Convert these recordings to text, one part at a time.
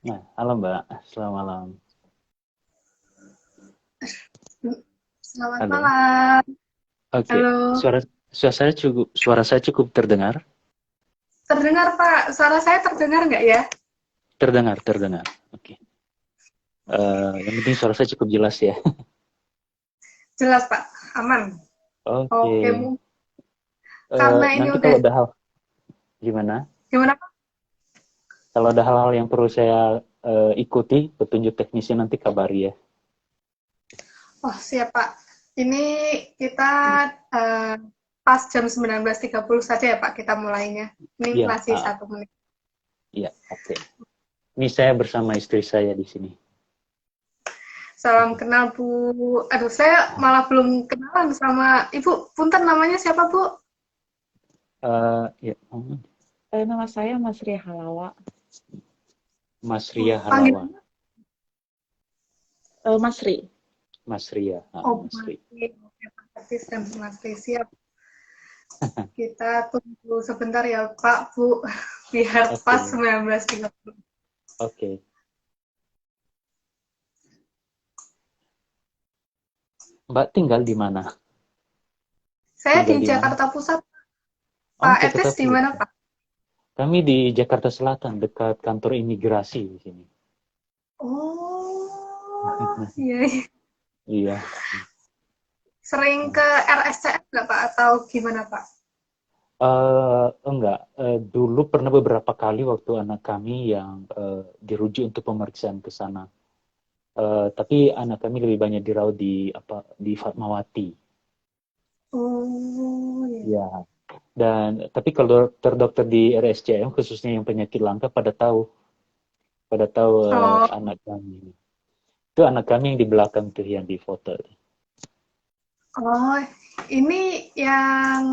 Nah, halo Mbak, selamat malam. Selamat Halo. malam. Oke, Halo. suara saya cukup terdengar, Terdengar, Pak? Suara saya terdengar nggak ya? terdengar. Oke. Yang penting suara saya cukup jelas ya. Jelas, Pak. Aman. Oke. Oke, karena ini Nanti udah kalau ada hal gimana? gimana, Pak? Kalau ada hal-hal yang perlu saya ikuti, petunjuk teknisnya nanti kabari ya. Oh, siap, Pak. Ini kita eh, pas jam 19.30 saja ya, Pak, kita mulainya. Ini Iya, masih 1 menit. iya, oke. Ini saya bersama istri saya di sini. Salam kenal, Bu. Aduh, saya malah belum kenalan sama Ibu. Punten, namanya siapa, Bu? Ya, Nama saya Mas Ria Halawa. Mas Ria Oh, Halawa, panggilannya? Mas Ri. Mas Ria, Oh, Mas Mas Ri. Ri. Oke, Pak Artis dan Mas Ri. Siap. Kita tunggu sebentar ya Pak, Bu, biar pas Oke, 19.30. oke. Mbak tinggal di mana? Saya di Tinggal di mana? Jakarta Pusat. Oh, Pak Etes Jakarta di mana, Pusat. Pak? Kami di Jakarta Selatan, dekat kantor imigrasi di sini. Oh, iya, iya. Iya. Sering ke RSCM nggak, Pak? Atau gimana, Pak? Enggak. Dulu pernah beberapa kali waktu anak kami yang dirujuk untuk pemeriksaan ke sana. Tapi anak kami lebih banyak dirawat di Fatmawati. Oh, iya. Ya. Tapi kalau dokter-dokter di RSCM khususnya yang penyakit langka pada tahu Oh, anak kami. Itu anak kami yang di belakang tuh yang di foto. oh, ini yang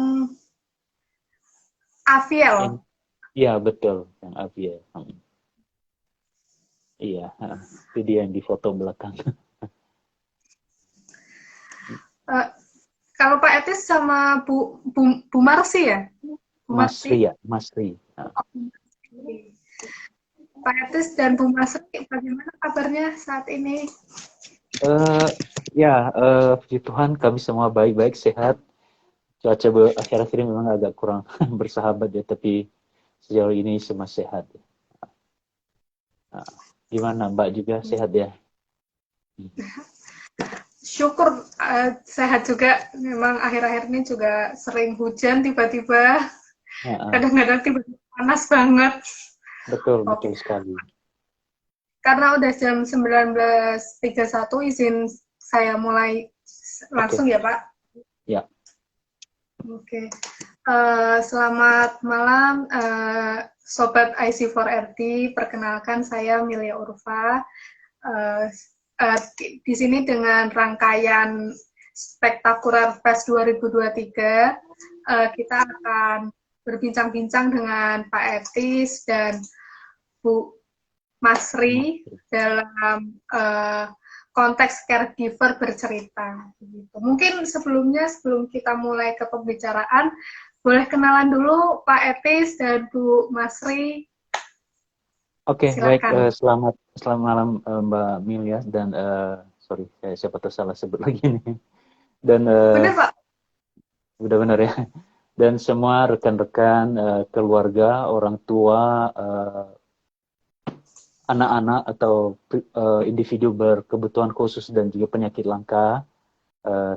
Yang, Aviel. iya betul, yang Avia. Iya, itu dia yang di foto belakang. Eh, kalau Pak Etes sama Bu Marsi ya? Bu Mas Marsi. Ria, Mas Ri. Oh, Bu Marsi. Pak Etes dan Bu Marsi, bagaimana kabarnya saat ini? Eh, ya, puji Tuhan kami semua baik-baik, sehat. Cuaca akhir-akhir ini memang agak kurang bersahabat ya, tapi sejauh ini semua sehat. Nah, gimana Mbak juga sehat ya? Syukur sehat juga. Memang akhir-akhir ini juga sering hujan tiba-tiba. Nah, Kadang-kadang tiba-tiba panas banget. betul, betul Oke. sekali. Karena udah jam 19.31 izin saya mulai Oke, langsung ya, Pak. ya, Oke. Selamat malam Sobat IC4RT. Perkenalkan saya Milia Urfa. Uh, di sini dengan rangkaian Spektakuler Fest 2023, kita akan berbincang-bincang dengan Pak Etis dan Bu Mas Masri Ri. dalam konteks caregiver bercerita. Gitu. Mungkin sebelum kita mulai ke pembicaraan, boleh kenalan dulu Pak Etis dan Bu Masri. Oke, baik. Silakan. Selamat malam Mbak Milya dan sorry, siapa tahu salah sebut lagi nih. Dan Benar, Pak? udah benar ya. Dan semua rekan-rekan, keluarga, orang tua, anak-anak atau individu berkebutuhan khusus dan juga penyakit langka.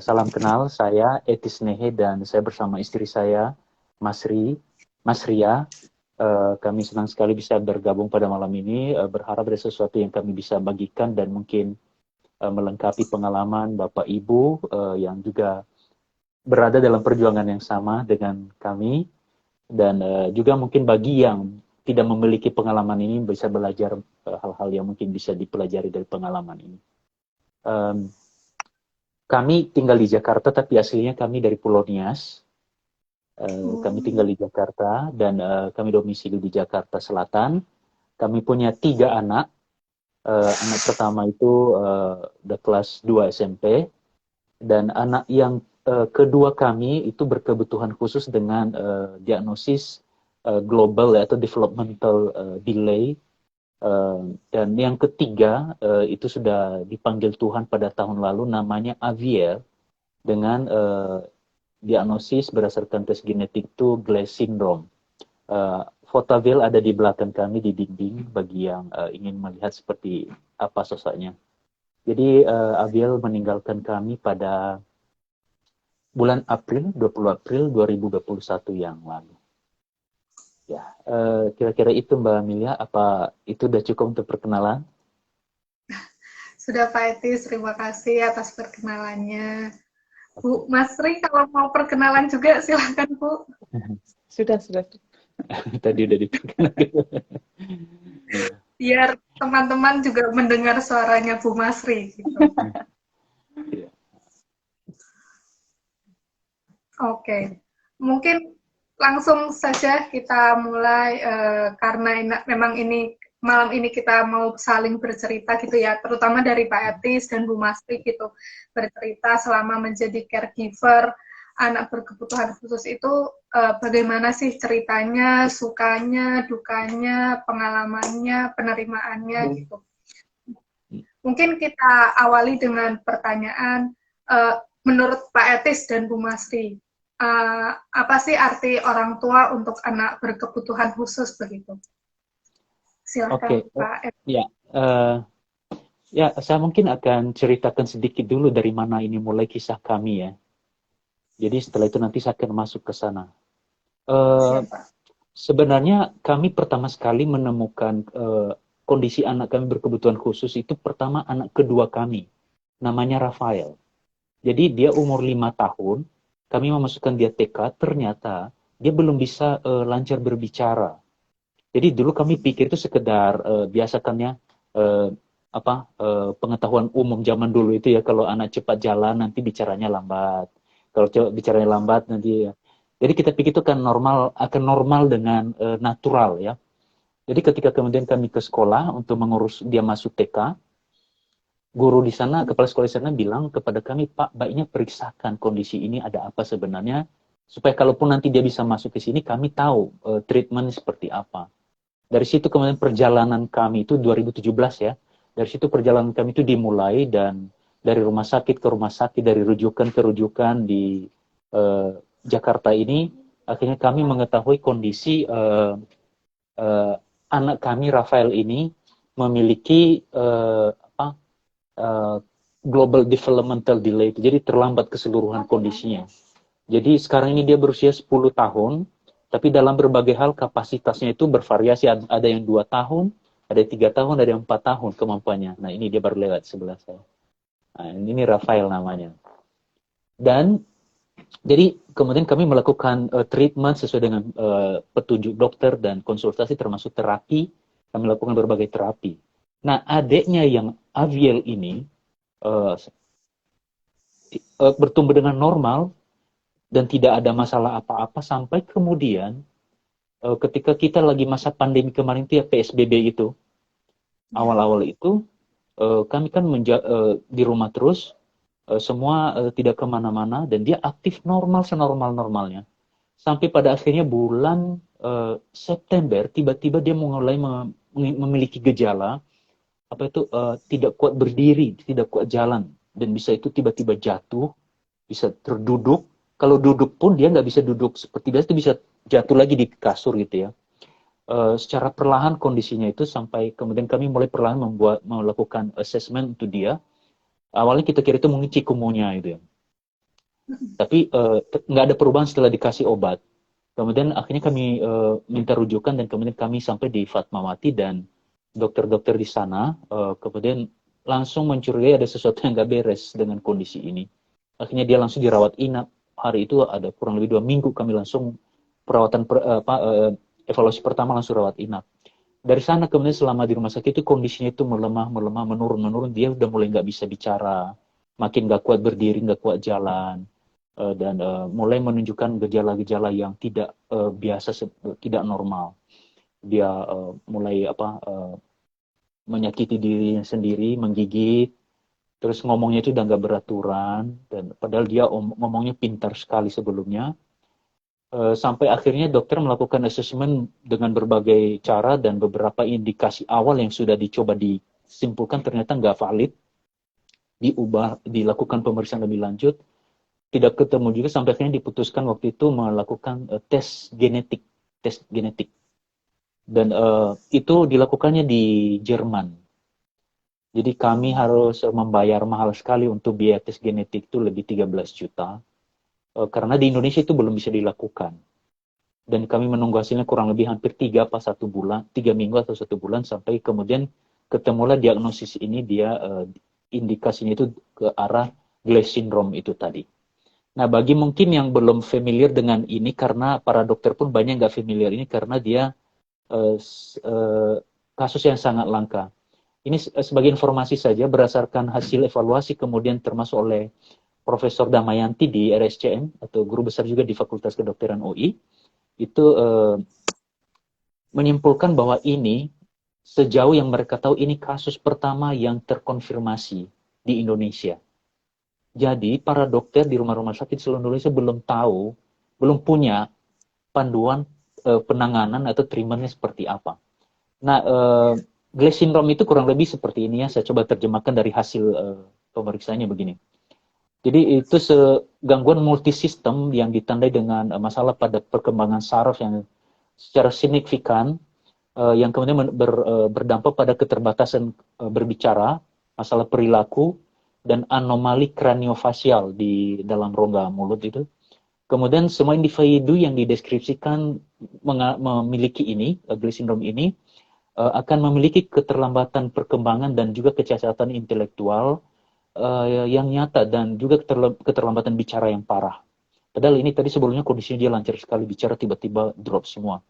Salam kenal, saya Etis Nehe dan saya bersama istri saya, Mas Ria. Kami senang sekali bisa bergabung pada malam ini. Berharap ada sesuatu yang kami bisa bagikan dan mungkin melengkapi pengalaman Bapak Ibu yang juga berada dalam perjuangan yang sama dengan kami. Dan juga mungkin bagi yang tidak memiliki pengalaman ini bisa belajar hal-hal yang mungkin bisa dipelajari dari pengalaman ini. Um, Kami tinggal di Jakarta, tapi aslinya kami dari Pulau Nias. Kami tinggal di Jakarta dan kami domisili di Jakarta Selatan. Kami punya 3 anak. Anak pertama itu udah kelas 2 SMP. Dan anak yang kedua kami itu berkebutuhan khusus dengan diagnosis global atau developmental delay Dan yang ketiga itu sudah dipanggil Tuhan pada tahun lalu, namanya Avier, dengan diagnosis berdasarkan tes genetik itu Glass syndrome. Foto Aviel ada di belakang kami di dinding bagi yang ingin melihat seperti apa sosoknya. Jadi Aviel meninggalkan kami pada bulan April, 20 April 2021 yang lalu. Ya, kira-kira itu Mbak Amelia, apa itu udah cukup untuk perkenalan? Sudah Pak Etis, terima kasih atas perkenalannya. Bu Masri, kalau mau perkenalan juga silahkan Bu. Sudah, sudah. Tadi udah diperkenalkan. Biar teman-teman juga mendengar suaranya Bu Masri. Gitu. Oke, mungkin langsung saja kita mulai karena memang ini malam ini kita mau saling bercerita gitu ya, terutama dari Pak Etis dan Bu Masri gitu, bercerita selama menjadi caregiver anak berkebutuhan khusus itu bagaimana sih ceritanya, sukanya, dukanya, pengalamannya, penerimaannya gitu. Mungkin kita awali dengan pertanyaan, menurut Pak Etis dan Bu Masri, apa sih arti orang tua untuk anak berkebutuhan khusus begitu? Silakan Pak Etis. Ya, ya saya mungkin akan ceritakan sedikit dulu dari mana ini mulai kisah kami ya. Jadi setelah itu nanti saya akan masuk ke sana. Sebenarnya kami pertama sekali menemukan kondisi anak kami berkebutuhan khusus itu pertama anak kedua kami, namanya Rafael. Jadi dia umur 5 tahun, kami memasukkan dia TK, ternyata dia belum bisa lancar berbicara. Jadi dulu kami pikir itu sekedar biasakannya pengetahuan umum zaman dulu itu ya, kalau anak cepat jalan nanti bicaranya lambat. Kalau bicaranya lambat nanti ya. Jadi kita pikir itu kan akan normal dengan natural ya. Jadi ketika kemudian kami ke sekolah untuk mengurus dia masuk TK, guru di sana, kepala sekolah di sana bilang kepada kami, Pak, baiknya periksakan kondisi ini ada apa sebenarnya, supaya kalaupun nanti dia bisa masuk ke sini, kami tahu treatment seperti apa. Dari situ kemudian perjalanan kami itu 2017 ya, dari situ perjalanan kami itu dimulai, dan dari rumah sakit ke rumah sakit, dari rujukan ke rujukan di Jakarta ini, akhirnya kami mengetahui kondisi anak kami Rafael ini memiliki global developmental delay, jadi terlambat keseluruhan kondisinya. Jadi sekarang ini dia berusia 10 tahun, tapi dalam berbagai hal kapasitasnya itu bervariasi, ada yang 2 tahun, ada yang 3 tahun, ada yang 4 tahun kemampuannya. Nah ini dia baru lewat sebelah saya. Nah, ini Rafael namanya. Dan jadi kemudian kami melakukan treatment sesuai dengan petunjuk dokter dan konsultasi termasuk terapi. Kami lakukan berbagai terapi. Nah adiknya yang Aviel ini bertumbuh dengan normal dan tidak ada masalah apa-apa sampai kemudian ketika kita lagi masa pandemi kemarin itu ya, PSBB itu awal-awal itu kami kan di rumah terus, semua tidak kemana-mana, dan dia aktif normal senormal-normalnya sampai pada akhirnya bulan September tiba-tiba dia mulai memiliki gejala apa itu tidak kuat berdiri, tidak kuat jalan, dan bisa itu tiba-tiba jatuh, bisa terduduk. Kalau duduk pun dia nggak bisa duduk seperti biasa, itu bisa jatuh lagi di kasur gitu ya. Secara perlahan kondisinya itu sampai kemudian kami mulai perlahan melakukan assessment untuk dia. Awalnya kita kira itu mungkin cikumonya itu ya. Tapi nggak ada perubahan setelah dikasih obat. Kemudian akhirnya kami minta rujukan, dan kemudian kami sampai di Fatmawati, dan dokter-dokter di sana kemudian langsung mencurigai ada sesuatu yang nggak beres dengan kondisi ini. Akhirnya dia langsung dirawat inap. Hari itu ada kurang lebih 2 minggu kami langsung perawatan evaluasi pertama langsung rawat inap. Dari sana kemudian selama di rumah sakit itu kondisinya itu melemah, menurun. Dia udah mulai nggak bisa bicara, makin nggak kuat berdiri, nggak kuat jalan, dan mulai menunjukkan gejala-gejala yang tidak biasa, tidak normal. Dia mulai menyakiti dirinya sendiri, menggigit, terus ngomongnya itu udah nggak beraturan, dan padahal dia ngomongnya pintar sekali sebelumnya. Sampai akhirnya dokter melakukan asesmen dengan berbagai cara dan beberapa indikasi awal yang sudah dicoba disimpulkan ternyata nggak valid, dilakukan pemeriksaan lebih lanjut, tidak ketemu juga sampai akhirnya diputuskan waktu itu melakukan tes genetik. Dan itu dilakukannya di Jerman. Jadi kami harus membayar mahal sekali untuk biaya tes genetik itu lebih 13 juta. Karena di Indonesia itu belum bisa dilakukan. Dan kami menunggu hasilnya kurang lebih hampir 3 minggu atau 1 bulan sampai kemudian ketemulah diagnosis ini, dia indikasinya itu ke arah Glass syndrome itu tadi. Nah, bagi mungkin yang belum familiar dengan ini, karena para dokter pun banyak nggak familiar ini karena dia kasus yang sangat langka. Ini sebagai informasi saja berdasarkan hasil evaluasi kemudian termasuk oleh Profesor Damayanti di RSCM atau guru besar juga di Fakultas Kedokteran UI, itu menyimpulkan bahwa ini sejauh yang mereka tahu ini kasus pertama yang terkonfirmasi di Indonesia. Jadi para dokter di rumah-rumah sakit seluruh Indonesia belum punya panduan penanganan atau treatmentnya seperti apa. Nah, Glass syndrome itu kurang lebih seperti ini ya, saya coba terjemahkan dari hasil pemeriksaannya begini. Jadi itu gangguan multisistem yang ditandai dengan masalah pada perkembangan saraf yang secara signifikan, yang kemudian berdampak pada keterbatasan berbicara, masalah perilaku, dan anomali kraniofasial di dalam rongga mulut itu. Kemudian semua individu yang dideskripsikan memiliki ini, Glass syndrome ini, akan memiliki keterlambatan perkembangan dan juga kecacatan intelektual yang nyata dan juga keterlambatan bicara yang parah. Padahal ini tadi sebelumnya kondisinya dia lancar sekali bicara, tiba-tiba drop semua.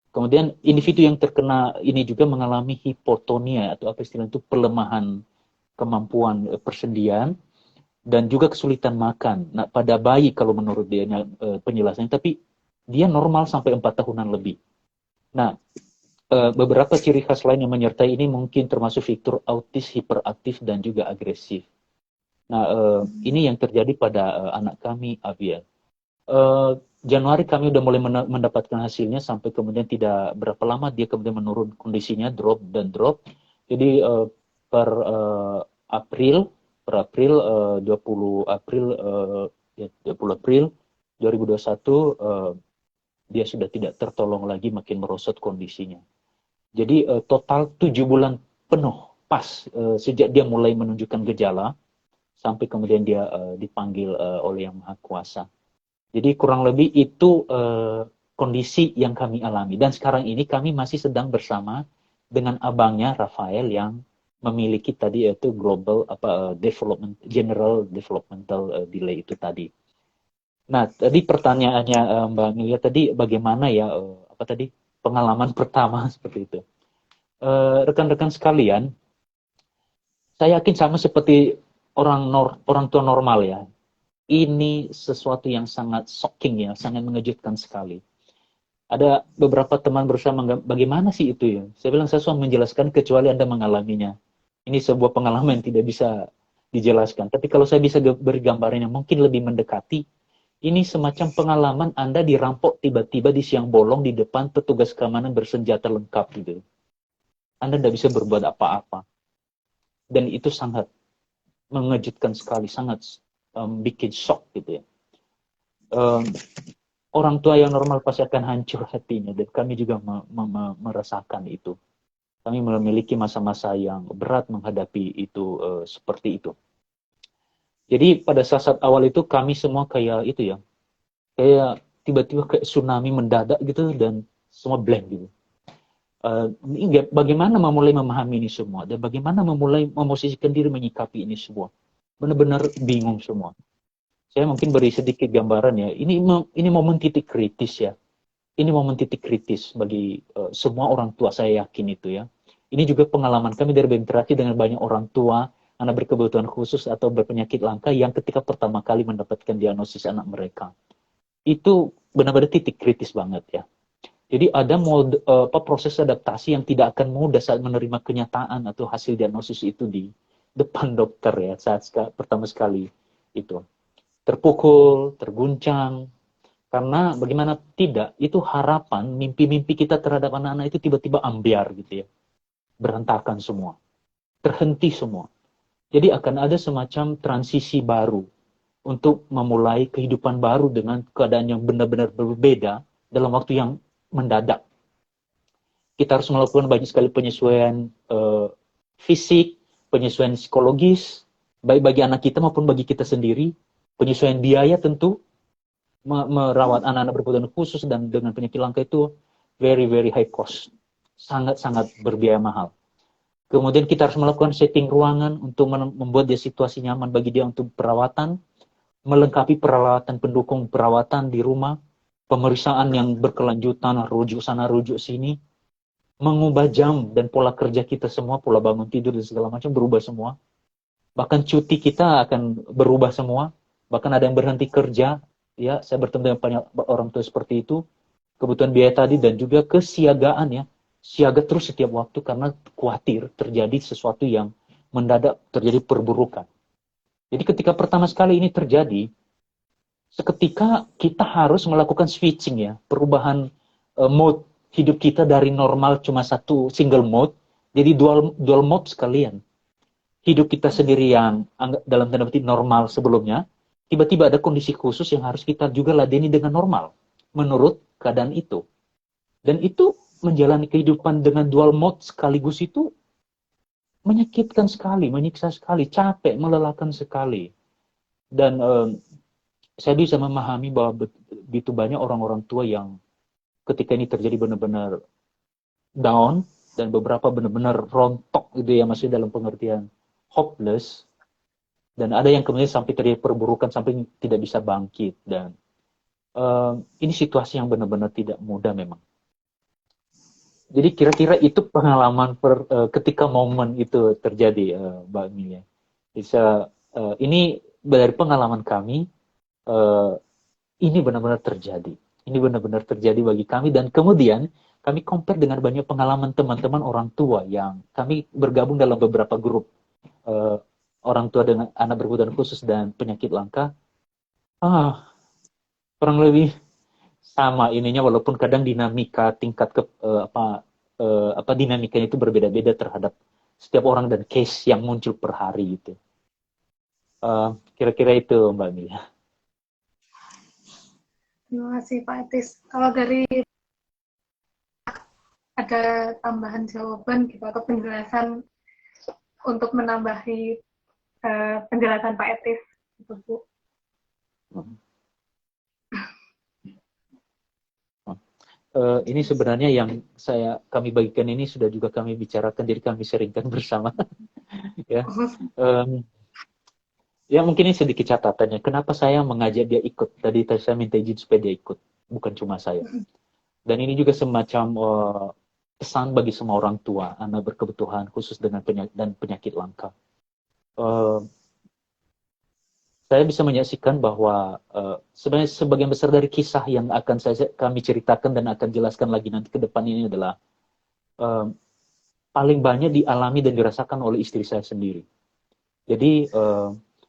Kemudian individu yang terkena ini juga mengalami hipotonia atau apa istilah itu, pelemahan kemampuan persendian dan juga kesulitan makan. Nah, pada bayi kalau menurut dia penjelasannya, tapi dia normal sampai 4 tahunan lebih. Nah, beberapa ciri khas lain yang menyertai ini mungkin termasuk fitur autis, hiperaktif, dan juga agresif. Nah, ini yang terjadi pada anak kami, Avia. Januari kami udah mulai mendapatkan hasilnya sampai kemudian tidak berapa lama dia kemudian menurun kondisinya, drop. Jadi per April 20 April 2021 dia sudah tidak tertolong lagi, makin merosot kondisinya. Jadi total 7 bulan penuh pas sejak dia mulai menunjukkan gejala sampai kemudian dia dipanggil oleh Yang Maha Kuasa. Jadi kurang lebih itu kondisi yang kami alami. Dan sekarang ini kami masih sedang bersama dengan abangnya Rafael yang memiliki tadi yaitu general developmental delay itu tadi. Nah, tadi pertanyaannya Mbak Amelia tadi bagaimana ya pengalaman pertama seperti itu. Rekan-rekan sekalian, saya yakin sama seperti orang tua normal ya. Ini sesuatu yang sangat shocking ya, sangat mengejutkan sekali. Ada beberapa teman berusaha bagaimana sih itu ya. Saya bilang saya susah menjelaskan kecuali Anda mengalaminya. Ini sebuah pengalaman yang tidak bisa dijelaskan. Tapi kalau saya bisa beri gambarannya mungkin lebih mendekati, ini semacam pengalaman Anda dirampok tiba-tiba di siang bolong di depan petugas keamanan bersenjata lengkap gitu. Anda tidak bisa berbuat apa-apa. Dan itu sangat mengejutkan sekali, sangat bikin shock gitu ya. Orang tua yang normal pasti akan hancur hatinya, dan kami juga merasakan itu. Kami memiliki masa-masa yang berat menghadapi itu seperti itu. Jadi pada saat awal itu kami semua kayak itu ya, kayak tiba-tiba kayak tsunami mendadak gitu dan semua blank gitu. Bagaimana memulai memahami ini semua dan bagaimana memulai memosisikan diri menyikapi ini semua, benar-benar bingung semua. Saya mungkin beri sedikit gambaran ya. Ini momen titik kritis ya. Ini momen titik kritis bagi semua orang tua, saya yakin itu ya. Ini juga pengalaman kami dari berinteraksi dengan banyak orang tua anak berkebutuhan khusus atau berpenyakit langka yang ketika pertama kali mendapatkan diagnosis anak mereka. Itu benar-benar titik kritis banget ya. Jadi ada proses adaptasi yang tidak akan mudah saat menerima kenyataan atau hasil diagnosis itu di depan dokter ya saat pertama sekali itu. Terpukul, terguncang, Karena bagaimana tidak, itu harapan, mimpi-mimpi kita terhadap anak-anak itu tiba-tiba ambiar gitu ya. Berantakan semua. Terhenti semua. Jadi akan ada semacam transisi baru untuk memulai kehidupan baru dengan keadaan yang benar-benar berbeda dalam waktu yang mendadak. Kita harus melakukan banyak sekali penyesuaian fisik, penyesuaian psikologis, baik bagi anak kita maupun bagi kita sendiri, penyesuaian biaya tentu, merawat anak-anak berkebutuhan khusus dan dengan penyakit langka itu very very high cost, sangat-sangat berbiaya mahal. Kemudian kita harus melakukan setting ruangan untuk membuat dia situasi nyaman bagi dia untuk perawatan, melengkapi peralatan pendukung perawatan di rumah, pemeriksaan yang berkelanjutan, rujuk sana rujuk sini, mengubah jam dan pola kerja kita semua, pola bangun tidur dan segala macam berubah semua. Bahkan cuti kita akan berubah semua, bahkan ada yang berhenti kerja. Ya, saya bertemu dengan banyak orang tua seperti itu. Kebutuhan biaya tadi dan juga kesiagaan ya. Siaga terus setiap waktu karena khawatir terjadi sesuatu yang mendadak terjadi perburukan. Jadi ketika pertama sekali ini terjadi, seketika kita harus melakukan switching ya, perubahan mode hidup kita dari normal cuma satu single mode, jadi dual mode sekalian. Hidup kita sendiri yang dalam tanda petik normal sebelumnya, tiba-tiba ada kondisi khusus yang harus kita juga ladeni dengan normal, menurut keadaan itu. Dan itu menjalani kehidupan dengan dual mode sekaligus itu menyakitkan sekali, menyiksa sekali, capek, melelahkan sekali. Dan saya bisa memahami bahwa begitu banyak orang-orang tua yang ketika ini terjadi benar-benar down, dan beberapa benar-benar rontok gitu ya, masih dalam pengertian hopeless. Dan ada yang kemudian sampai terjadi perburukan sampai tidak bisa bangkit. Dan ini situasi yang benar-benar tidak mudah memang. Jadi kira-kira itu pengalaman ketika momen itu terjadi, Mbak Emilia. Bisa ini dari pengalaman kami, ini benar-benar terjadi. Ini benar-benar terjadi bagi kami. Dan kemudian kami compare dengan banyak pengalaman teman-teman orang tua yang kami bergabung dalam beberapa grup. Orang tua dengan anak berkebutuhan khusus dan penyakit langka, kurang lebih sama ininya, walaupun kadang dinamika tingkat dinamikanya itu berbeda-beda terhadap setiap orang dan case yang muncul per hari gitu. Kira-kira itu Mbak Mia. Terima kasih Pak Etis. Kalau dari ada tambahan jawaban gitu atau penjelasan untuk menambahi penjelasan Pak Etis, gitu, Bu. Ini sebenarnya yang kami bagikan ini sudah juga kami bicarakan, jadi kami sharingkan bersama. Ya, ya mungkin ini sedikit catatannya. Kenapa saya mengajak dia ikut? Tadi saya minta izin supaya dia ikut, bukan cuma saya. Dan ini juga semacam pesan bagi semua orang tua anak berkebutuhan khusus dengan penyakit langka. Saya bisa menyaksikan bahwa sebenarnya sebagian besar dari kisah yang akan kami ceritakan dan akan jelaskan lagi nanti ke depan ini adalah paling banyak dialami dan dirasakan oleh istri saya sendiri. Jadi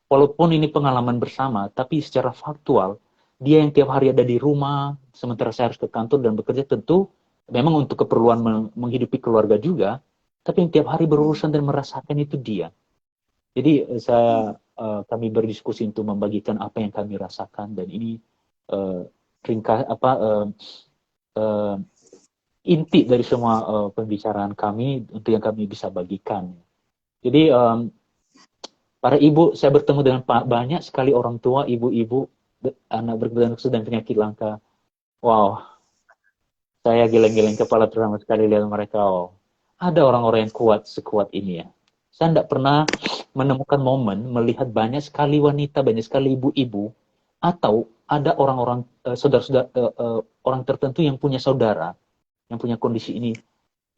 walaupun ini pengalaman bersama, tapi secara faktual dia yang tiap hari ada di rumah, sementara saya harus ke kantor dan bekerja, tentu memang untuk keperluan menghidupi keluarga juga, tapi yang tiap hari berurusan dan merasakan itu dia. Jadi kami berdiskusi untuk membagikan apa yang kami rasakan, dan ini inti dari semua pembicaraan kami untuk yang kami bisa bagikan. Jadi para ibu, saya bertemu dengan banyak sekali orang tua, ibu-ibu, anak berkebutuhan khusus dan penyakit langka. Wow, saya geleng-geleng kepala pertama sekali lihat mereka. Oh, ada orang-orang yang kuat sekuat ini ya. Saya tidak pernah menemukan momen melihat banyak sekali wanita, banyak sekali ibu-ibu, atau ada orang-orang saudara-saudara orang tertentu yang punya saudara, yang punya kondisi ini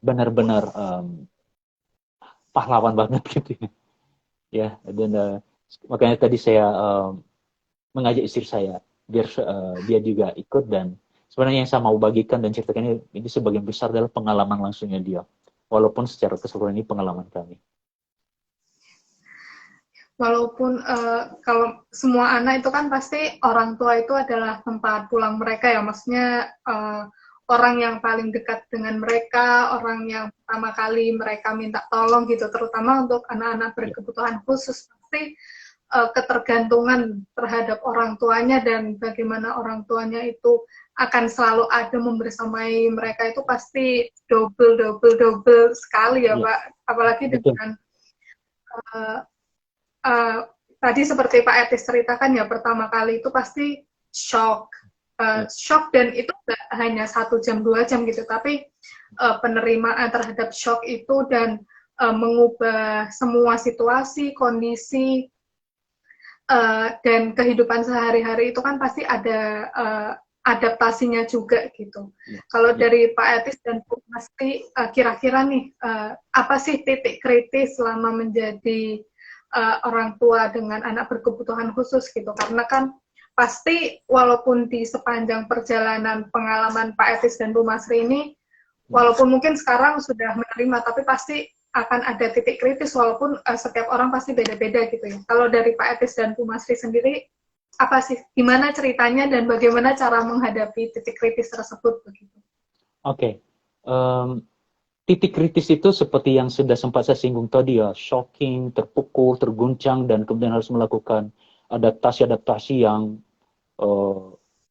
benar-benar pahlawan banget gitu ya. Dan makanya tadi saya mengajak istri saya biar dia juga ikut, dan sebenarnya yang saya mau bagikan dan ceritakan ini sebagian besar adalah pengalaman langsungnya dia, walaupun secara keseluruhan ini pengalaman kami. Walaupun kalau semua anak itu kan pasti orang tua itu adalah tempat pulang mereka ya, maksudnya orang yang paling dekat dengan mereka, orang yang pertama kali mereka minta tolong gitu, terutama untuk anak-anak berkebutuhan khusus, pasti ketergantungan terhadap orang tuanya dan bagaimana orang tuanya itu akan selalu ada membersamai mereka itu pasti double sekali ya Pak, apalagi dengan tadi seperti Pak Etis ceritakan ya, pertama kali itu pasti shock, dan itu nggak hanya 1 jam 2 jam gitu, tapi penerimaan terhadap shock itu dan mengubah semua situasi, kondisi, dan kehidupan sehari-hari itu kan pasti ada adaptasinya juga gitu. Kalau dari Pak Etis dan Bu Masri, kira-kira nih apa sih titik kritis selama menjadi orang tua dengan anak berkebutuhan khusus gitu? Karena kan pasti walaupun di sepanjang perjalanan pengalaman Pak Etis dan Bu Masri ini, walaupun mungkin sekarang sudah menerima, tapi pasti akan ada titik kritis walaupun setiap orang pasti beda-beda gitu ya. Kalau dari Pak Etis dan Bu Masri sendiri, apa sih, gimana ceritanya dan bagaimana cara menghadapi titik kritis tersebut begitu? Oke. Titik kritis itu seperti yang sudah sempat saya singgung tadi ya, shocking, terpukul, terguncang, dan kemudian harus melakukan adaptasi-adaptasi yang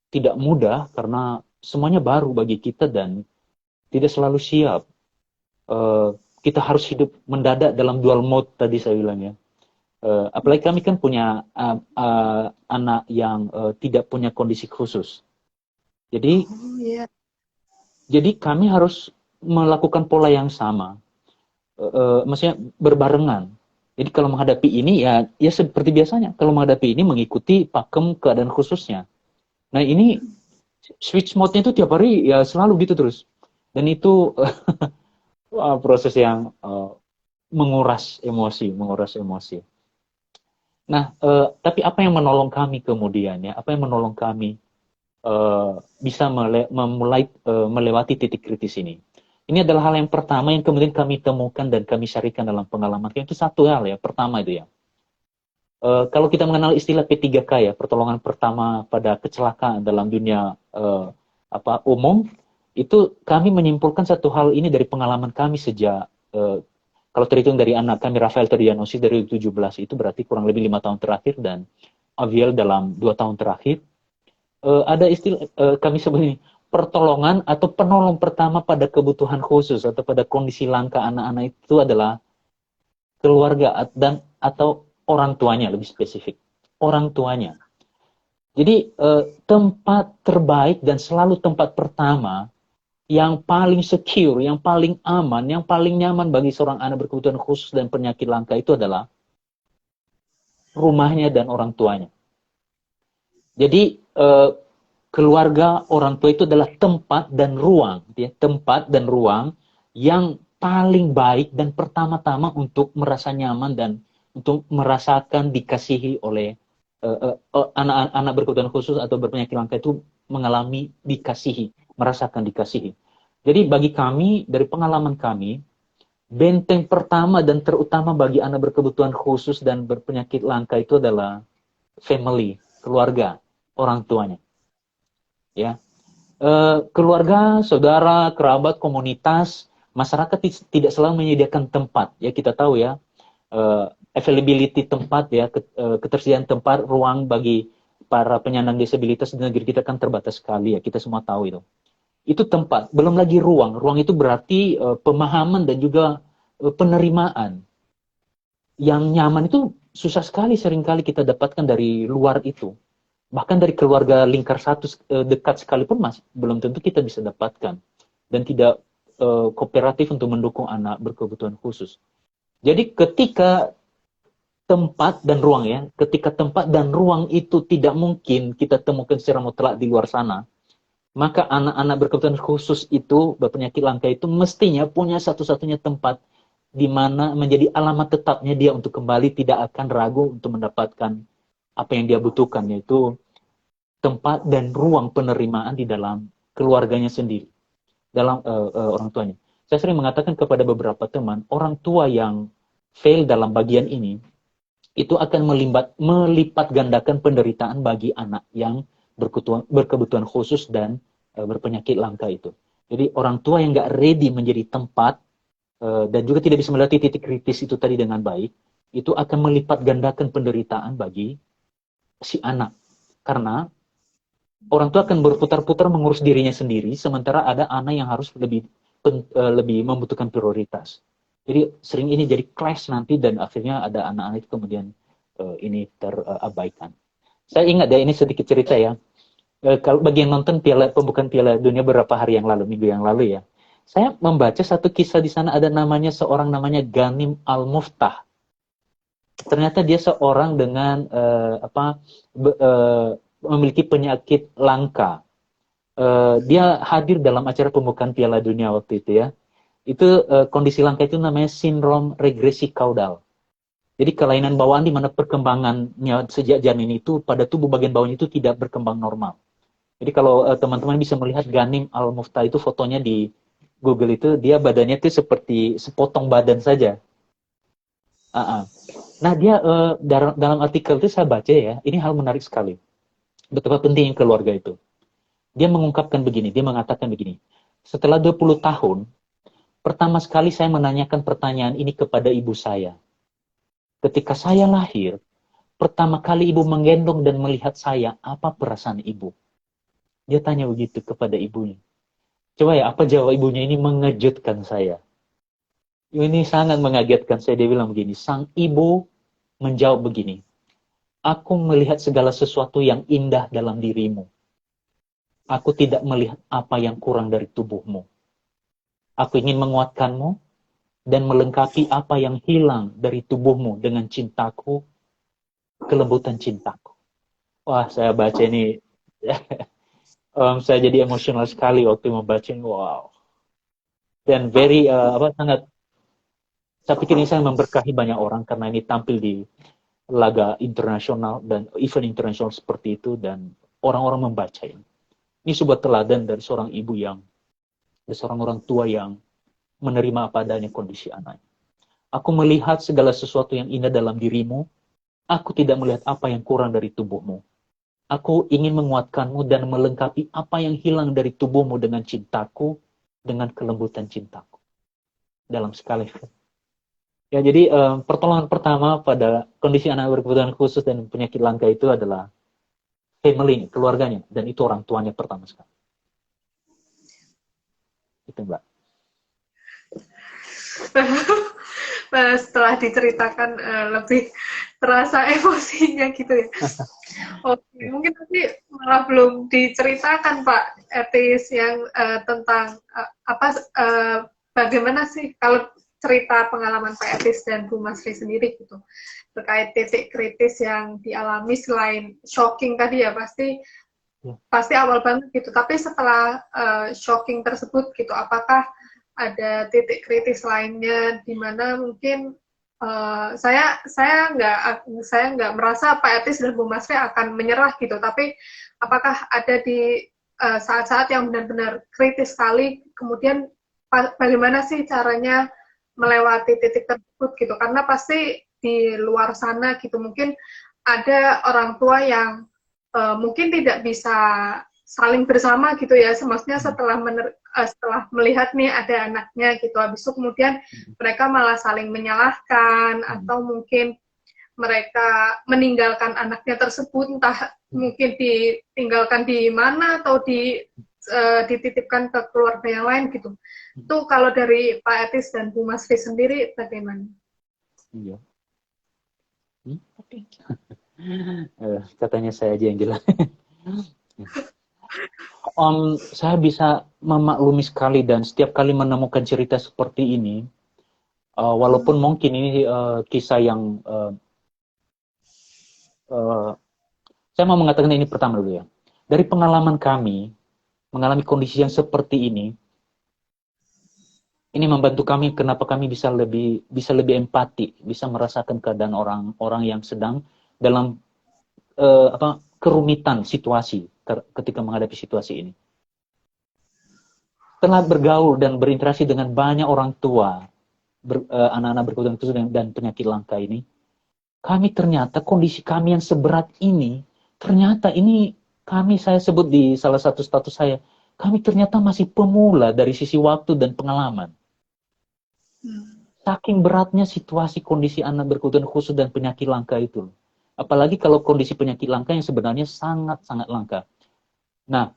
tidak mudah karena semuanya baru bagi kita dan tidak selalu siap. Kita harus hidup mendadak dalam dual mode tadi saya bilang ya. Apalagi kami kan punya anak yang tidak punya kondisi khusus. Jadi kami harus melakukan pola yang sama. Maksudnya berbarengan. Jadi kalau menghadapi ini ya seperti biasanya. Kalau menghadapi ini mengikuti pakem keadaan khususnya. Nah ini switch mode-nya itu tiap hari ya selalu gitu terus. Dan itu proses yang menguras emosi. Nah, tapi apa yang menolong kami kemudian ya? Apa yang menolong kami bisa memulai melewati titik kritis ini? Ini adalah hal yang pertama yang kemudian kami temukan dan kami syarikan dalam pengalaman. Itu satu hal ya, pertama itu ya. Kalau kita mengenal istilah P3K ya, pertolongan pertama pada kecelakaan dalam dunia umum, itu kami menyimpulkan satu hal ini dari pengalaman kami sejak kalau terhitung dari anak kami Rafael terdiagnosis dari 17, itu berarti kurang lebih 5 tahun terakhir, dan Aviel dalam 2 tahun terakhir. Ada istilah kami sebut ini pertolongan atau penolong pertama pada kebutuhan khusus atau pada kondisi langka anak-anak itu adalah keluarga dan atau orang tuanya, lebih spesifik orang tuanya. Jadi tempat terbaik dan selalu tempat pertama yang paling secure, yang paling aman, yang paling nyaman bagi seorang anak berkebutuhan khusus dan penyakit langka itu adalah rumahnya dan orang tuanya. Jadi keluarga, orang tua itu adalah tempat dan ruang, ya, tempat dan ruang yang paling baik dan pertama-tama untuk merasa nyaman dan untuk merasakan dikasihi oleh anak-anak berkebutuhan khusus atau berpenyakit langka itu mengalami dikasihi, merasakan dikasihi. Jadi bagi kami, dari pengalaman kami, benteng pertama dan terutama bagi anak berkebutuhan khusus dan berpenyakit langka itu adalah family, keluarga, orang tuanya. Ya, keluarga, saudara, kerabat, komunitas, masyarakat tidak selalu menyediakan tempat. Ya, kita tahu ya, availability tempat ya, ketersediaan tempat, ruang bagi para penyandang disabilitas di negeri kita kan terbatas sekali ya, kita semua tahu itu. Itu tempat, belum lagi ruang. Ruang itu berarti pemahaman dan juga penerimaan. Yang nyaman itu susah sekali seringkali kita dapatkan dari luar itu. Bahkan dari keluarga lingkar satu dekat sekalipun belum tentu kita bisa dapatkan. Dan tidak kooperatif untuk mendukung anak berkebutuhan khusus. Jadi ketika tempat dan ruang ya, ketika tempat dan ruang itu tidak mungkin kita temukan secara mutlak di luar sana, maka anak-anak berkebutuhan khusus itu, berpenyakit langka itu mestinya punya satu-satunya tempat di mana menjadi alamat tetapnya dia untuk kembali, tidak akan ragu untuk mendapatkan apa yang dia butuhkan, yaitu tempat dan ruang penerimaan di dalam keluarganya sendiri, dalam orang tuanya. Saya sering mengatakan kepada beberapa teman, orang tua yang fail dalam bagian ini, itu akan melipat gandakan penderitaan bagi anak yang berkebutuhan khusus dan berpenyakit langka itu. Jadi orang tua yang nggak ready menjadi tempat dan juga tidak bisa melatih titik kritis itu tadi dengan baik, itu akan melipat gandakan penderitaan bagi si anak. Karena orang tua akan berputar-putar mengurus dirinya sendiri, sementara ada anak yang harus lebih membutuhkan prioritas. Jadi sering ini jadi clash nanti dan akhirnya ada anak-anak itu kemudian ini terabaikan. Saya ingat ya, ini sedikit cerita ya. Kalau bagi yang nonton pembukaan Piala Dunia beberapa hari yang lalu, minggu yang lalu ya, saya membaca satu kisah di sana, ada seorang namanya Ghanim Al-Muftah. Ternyata dia seorang dengan memiliki penyakit langka. Dia hadir dalam acara pembukaan Piala Dunia waktu itu ya. Itu kondisi langka itu namanya sindrom regresi kaudal. Jadi kelainan bawaan di mana perkembangannya sejak janin itu pada tubuh bagian bawahnya itu tidak berkembang normal. Jadi kalau teman-teman bisa melihat Ghanim Al-Muftah itu fotonya di Google itu, dia badannya itu seperti sepotong badan saja. Nah dia dalam artikel itu saya baca ya, ini hal menarik sekali. Betapa pentingnya keluarga itu. Dia mengungkapkan begini, dia mengatakan begini. Setelah 20 tahun, pertama sekali saya menanyakan pertanyaan ini kepada ibu saya. Ketika saya lahir, pertama kali ibu menggendong dan melihat saya, apa perasaan ibu? Dia tanya begitu kepada ibunya. Coba ya, apa jawab ibunya? Ini mengejutkan saya. Ini sangat mengagetkan saya. Dia bilang begini, sang ibu menjawab begini. Aku melihat segala sesuatu yang indah dalam dirimu. Aku tidak melihat apa yang kurang dari tubuhmu. Aku ingin menguatkanmu dan melengkapi apa yang hilang dari tubuhmu dengan cintaku, kelembutan cintaku. Wah, saya baca ini, saya jadi emosional sekali waktu membaca ini. Wow. Dan sangat, saya pikir ini sangat memberkahi banyak orang karena ini tampil di laga internasional dan event internasional seperti itu dan orang-orang membaca ini. Ini sebuah teladan dari seorang ibu dari seorang orang tua yang menerima apa adanya kondisi anaknya. Aku melihat segala sesuatu yang indah dalam dirimu. Aku tidak melihat apa yang kurang dari tubuhmu. Aku ingin menguatkanmu dan melengkapi apa yang hilang dari tubuhmu dengan cintaku, dengan kelembutan cintaku. Dalam sekali. Ya, jadi pertolongan pertama pada kondisi anak berkebutuhan khusus dan penyakit langka itu adalah family, keluarganya, dan itu orang tuanya pertama sekali. Itu Mbak. Setelah diceritakan lebih terasa emosinya gitu ya. Oke, mungkin nanti malah belum diceritakan Pak Etis yang tentang bagaimana sih kalau cerita pengalaman Pak Etis dan Bu Masri sendiri gitu terkait titik kritis yang dialami selain shocking tadi ya pasti awal banget gitu. Tapi setelah shocking tersebut gitu, apakah ada titik kritis lainnya di mana mungkin saya nggak merasa Pak Etis dan Bu Masri akan menyerah gitu, tapi apakah ada di saat-saat yang benar-benar kritis sekali, kemudian bagaimana sih caranya melewati titik tersebut gitu, karena pasti di luar sana gitu mungkin ada orang tua yang mungkin tidak bisa saling bersama gitu ya, maksudnya setelah melihat nih ada anaknya gitu, habis itu kemudian mereka malah saling menyalahkan atau mungkin mereka meninggalkan anaknya tersebut, entah mungkin ditinggalkan di mana atau dititipkan ke keluarga yang lain gitu. Itu kalau dari Pak Etis dan Bu Masri sendiri bagaimana? Iya. Katanya saya aja yang jelas. Saya bisa memaklumi sekali dan setiap kali menemukan cerita seperti ini, walaupun mungkin ini kisah yang saya mau mengatakan ini pertama dulu ya. Dari pengalaman kami mengalami kondisi yang seperti ini membantu kami kenapa kami bisa lebih empati, bisa merasakan keadaan orang-orang yang sedang dalam kerumitan situasi ketika menghadapi situasi ini. Setelah bergaul dan berinteraksi dengan banyak orang tua anak-anak berkebutuhan khusus dan penyakit langka ini, kami ternyata kondisi kami yang seberat ini, ternyata ini saya sebut di salah satu status saya, kami ternyata masih pemula dari sisi waktu dan pengalaman. Saking beratnya situasi kondisi anak berkebutuhan khusus dan penyakit langka itu. Apalagi kalau kondisi penyakit langka yang sebenarnya sangat-sangat langka. Nah,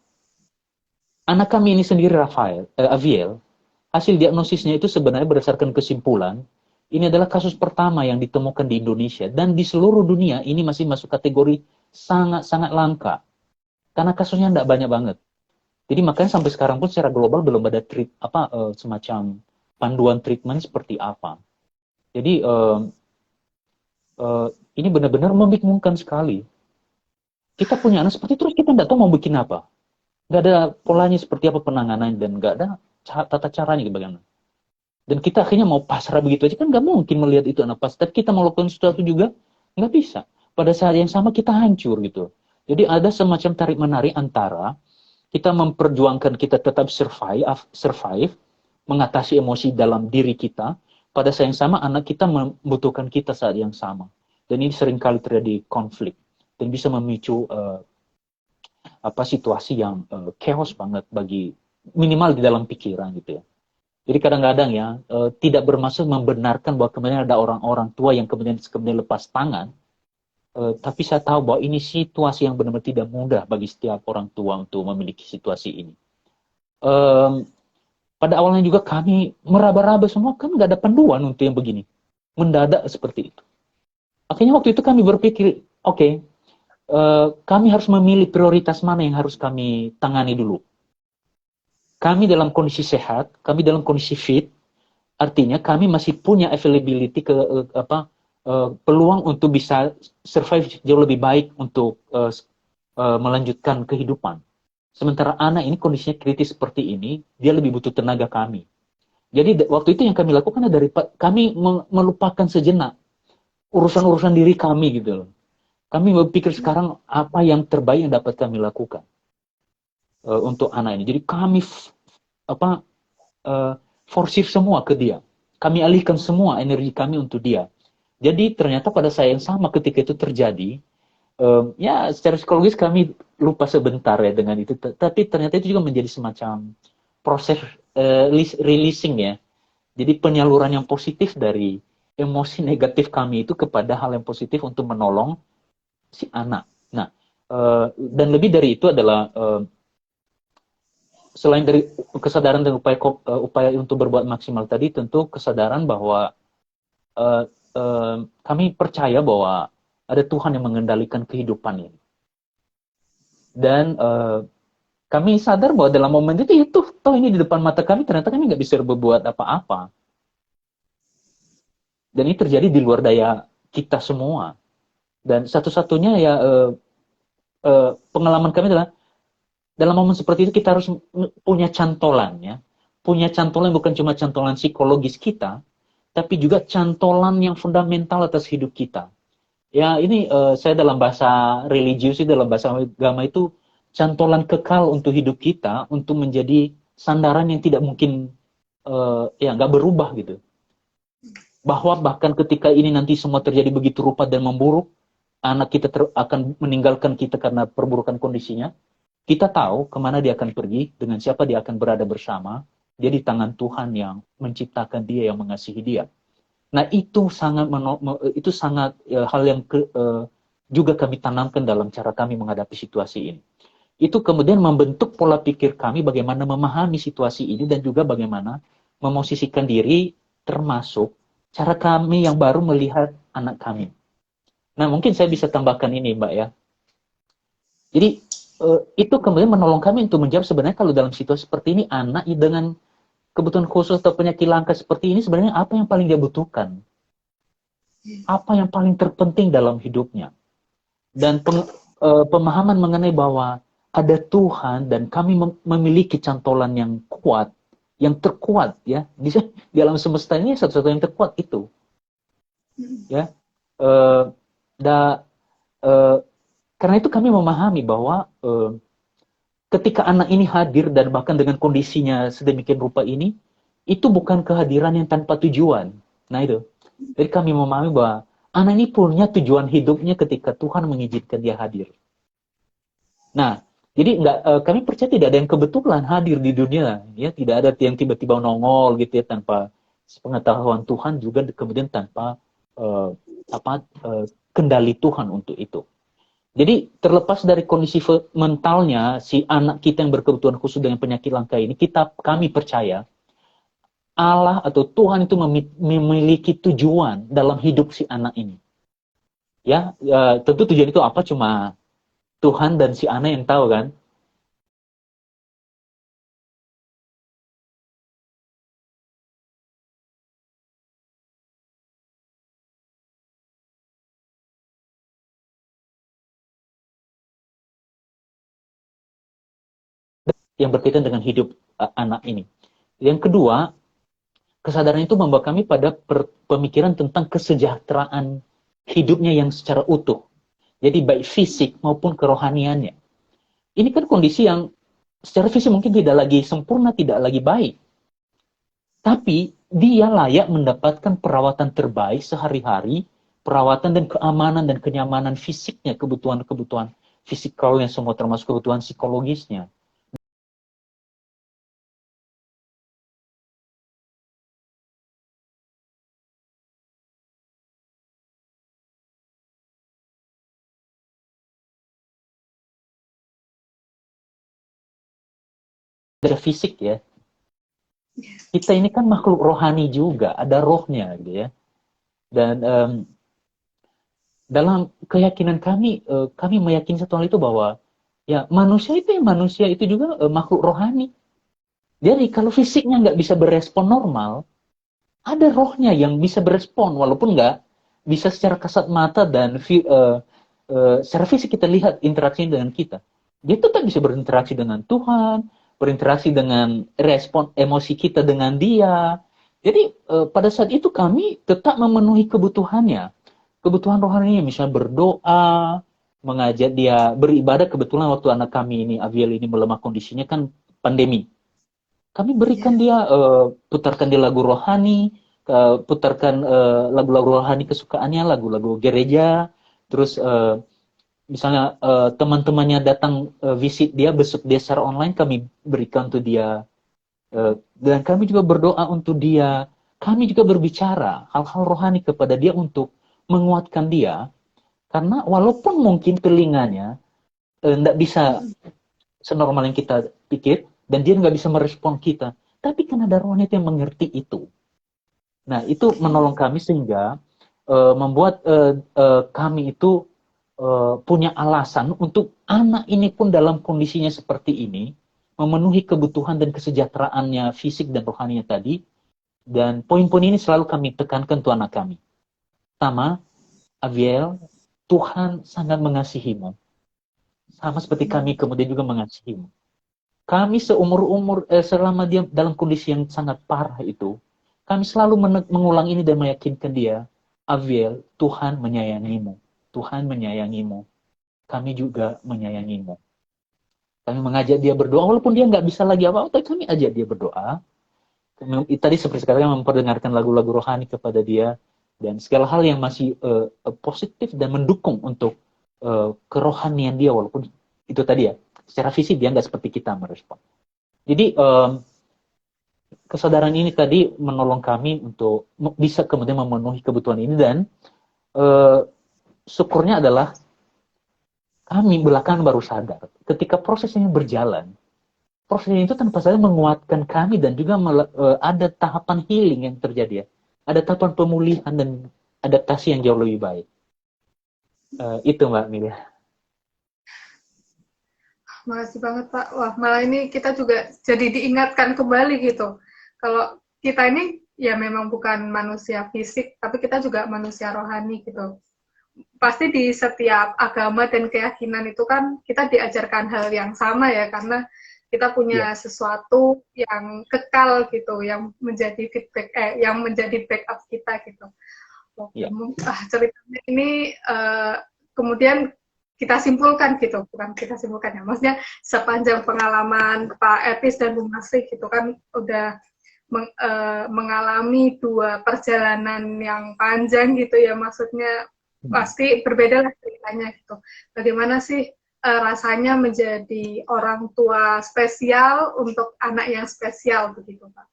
anak kami ini sendiri, Aviel, hasil diagnosisnya itu sebenarnya berdasarkan kesimpulan, ini adalah kasus pertama yang ditemukan di Indonesia. Dan di seluruh dunia ini masih masuk kategori sangat-sangat langka. Karena kasusnya tidak banyak banget. Jadi makanya sampai sekarang pun secara global belum ada semacam panduan treatment seperti apa. Jadi ini benar-benar membingungkan sekali. Kita punya anak seperti itu, terus kita tidak tahu mau bikin apa. Nggak ada polanya seperti apa penanganan, dan nggak ada tata caranya bagaimana. Dan kita akhirnya mau pasrah begitu aja, kan nggak mungkin melihat itu anak pas. Tapi kita mau lakukan sesuatu juga, nggak bisa. Pada saat yang sama kita hancur gitu. Jadi ada semacam tarik-menarik antara kita memperjuangkan kita tetap survive, mengatasi emosi dalam diri kita, pada saat yang sama anak kita membutuhkan kita saat yang sama. Dan ini seringkali terjadi konflik dan bisa memicu situasi yang chaos banget bagi minimal di dalam pikiran gitu ya. Jadi kadang-kadang ya tidak bermaksud membenarkan bahwa kemudian ada orang-orang tua yang kemudian lepas tangan, tapi saya tahu bahwa ini situasi yang benar-benar tidak mudah bagi setiap orang tua untuk memiliki situasi ini. Pada awalnya juga kami meraba-raba semua, kan nggak ada panduan untuk yang begini, mendadak seperti itu. Akhirnya waktu itu kami berpikir, oke, kami harus memilih prioritas mana yang harus kami tangani dulu. Kami dalam kondisi sehat, kami dalam kondisi fit, artinya kami masih punya availability peluang untuk bisa survive jauh lebih baik untuk melanjutkan kehidupan. Sementara anak ini kondisinya kritis seperti ini, dia lebih butuh tenaga kami. Jadi waktu itu yang kami lakukan adalah kami melupakan sejenak urusan-urusan diri kami gitu loh. Kami berpikir sekarang apa yang terbaik yang dapat kami lakukan untuk anak ini. Jadi kami forsir semua ke dia. Kami alihkan semua energi kami untuk dia. Jadi ternyata pada saat yang sama ketika itu terjadi, ya secara psikologis kami lupa sebentar ya dengan itu. Tapi ternyata itu juga menjadi semacam proses releasing ya. Jadi penyaluran yang positif dari emosi negatif kami itu kepada hal yang positif untuk menolong si anak. Nah, dan lebih dari itu adalah selain dari kesadaran dan upaya untuk berbuat maksimal tadi, tentu kesadaran bahwa kami percaya bahwa ada Tuhan yang mengendalikan kehidupan ini. Dan kami sadar bahwa dalam momen itu toh ini di depan mata kami, ternyata kami nggak bisa berbuat apa-apa. Dan ini terjadi di luar daya kita semua. Dan satu-satunya ya pengalaman kami adalah dalam momen seperti itu kita harus punya cantolan ya. Punya cantolan bukan cuma cantolan psikologis kita, tapi juga cantolan yang fundamental atas hidup kita. Ya ini saya dalam bahasa religius, dalam bahasa agama itu cantolan kekal untuk hidup kita, untuk menjadi sandaran yang tidak mungkin nggak berubah gitu. Bahwa bahkan ketika ini nanti semua terjadi begitu rupa dan memburuk, anak kita akan meninggalkan kita karena perburukan kondisinya, kita tahu kemana dia akan pergi, dengan siapa dia akan berada bersama. Dia di tangan Tuhan yang menciptakan dia, yang mengasihi dia. Nah itu sangat hal yang juga kami tanamkan dalam cara kami menghadapi situasi ini. Itu kemudian membentuk pola pikir kami bagaimana memahami situasi ini dan juga bagaimana memosisikan diri, termasuk cara kami yang baru melihat anak kami. Nah mungkin saya bisa tambahkan ini Mbak ya. Jadi itu kemudian menolong kami untuk menjawab sebenarnya kalau dalam situasi seperti ini anak dengan kebutuhan khusus atau penyakit langka seperti ini sebenarnya apa yang paling dia butuhkan? Apa yang paling terpenting dalam hidupnya? Dan pemahaman mengenai bahwa ada Tuhan dan kami memiliki cantolan yang kuat, yang terkuat ya di alam semesta ini satu-satu yang terkuat itu ya karena itu kami memahami bahwa ketika anak ini hadir dan bahkan dengan kondisinya sedemikian rupa ini, itu bukan kehadiran yang tanpa tujuan. Nah itu, jadi kami memahami bahwa Anak ini punya tujuan hidupnya ketika Tuhan mengizinkan dia hadir. Nah, jadi kami percaya tidak ada yang kebetulan hadir di dunia, ya tidak ada yang tiba-tiba nongol gitu ya tanpa pengetahuan Tuhan, juga kemudian tanpa eh, kendali Tuhan untuk itu. Jadi terlepas dari kondisi mentalnya si anak kita yang berkebutuhan khusus dengan penyakit langka ini, kami percaya Allah atau Tuhan itu memiliki tujuan dalam hidup si anak ini. Ya, tentu tujuan itu apa cuma Tuhan dan si anak yang tahu kan. Yang berkaitan dengan hidup anak ini. Yang kedua, kesadaran itu membawa kami pada pemikiran tentang kesejahteraan hidupnya yang secara utuh. Jadi baik fisik maupun kerohaniannya. Ini kan kondisi yang secara fisik mungkin tidak lagi sempurna, tidak lagi baik. Tapi dia layak mendapatkan perawatan terbaik sehari-hari, perawatan dan keamanan dan kenyamanan fisiknya, kebutuhan-kebutuhan fisikalnya semua termasuk kebutuhan psikologisnya. Dari fisik ya, kita ini kan makhluk rohani juga, ada rohnya gitu ya. Dan dalam keyakinan kami, kami meyakini satu hal itu bahwa ya manusia itu juga makhluk rohani. Jadi kalau fisiknya nggak bisa berespon normal, ada rohnya yang bisa berespon walaupun nggak bisa secara kasat mata dan secara fisik kita lihat interaksi dengan kita. Dia tetap bisa berinteraksi dengan Tuhan, berinteraksi dengan respon emosi kita dengan dia. Jadi pada saat itu kami tetap memenuhi kebutuhannya. Kebutuhan rohaninya misalnya berdoa, mengajak dia beribadah. Kebetulan waktu anak kami ini, Aviel ini melemah kondisinya kan pandemi. Kami berikan dia, putarkan dia lagu rohani, putarkan lagu-lagu rohani kesukaannya, lagu-lagu gereja, terus misalnya teman-temannya datang visit dia, besok dia secara online, kami berikan untuk dia. Dan kami juga berdoa untuk dia. Kami juga berbicara hal-hal rohani kepada dia untuk menguatkan dia. Karena walaupun mungkin telinganya tidak bisa senormal yang kita pikir, dan dia nggak bisa merespon kita, tapi kan ada rohnya yang mengerti itu. Nah, itu menolong kami sehingga membuat kami itu punya alasan untuk anak ini pun dalam kondisinya seperti ini, memenuhi kebutuhan dan kesejahteraannya fisik dan rohaninya tadi. Dan poin-poin ini selalu kami tekankan untuk anak kami. Pertama, Aviel, Tuhan sangat mengasihimu. Sama seperti kami kemudian juga mengasihimu. Kami seumur-umur, selama dia dalam kondisi yang sangat parah itu, kami selalu mengulang ini dan meyakinkan dia, Aviel, Tuhan menyayangimu. Tuhan menyayangimu. Kami juga menyayangimu. Kami mengajak dia berdoa, walaupun dia nggak bisa lagi apa-apa, tapi kami ajak dia berdoa. Tadi seperti sekarang memperdengarkan lagu-lagu rohani kepada dia, dan segala hal yang masih positif dan mendukung untuk kerohanian dia, walaupun itu tadi ya, secara fisik dia nggak seperti kita merespon. Jadi kesadaran ini tadi menolong kami untuk bisa kemudian memenuhi kebutuhan ini, dan syukurnya adalah kami belakangan baru sadar ketika prosesnya berjalan, prosesnya itu tanpa sadar menguatkan kami dan juga ada tahapan healing yang terjadi ya. Ada tahapan pemulihan dan adaptasi yang jauh lebih baik. Itu Mbak Milia. Makasih banget Pak. Wah, malah ini kita juga jadi diingatkan kembali gitu. Kalau kita ini ya memang bukan manusia fisik, tapi kita juga manusia rohani gitu. Pasti di setiap agama dan keyakinan itu kan kita diajarkan hal yang sama ya, karena kita punya sesuatu yang kekal gitu, yang menjadi feedback, yang menjadi backup kita gitu. Ceritanya ini kemudian kita simpulkan gitu, bukan kita simpulkan ya, maksudnya sepanjang pengalaman Pak Etis dan Bu Masri gitu kan udah mengalami dua perjalanan yang panjang gitu ya, maksudnya pasti berbeda lah ceritanya gitu. Bagaimana sih rasanya menjadi orang tua spesial untuk anak yang spesial begitu Pak?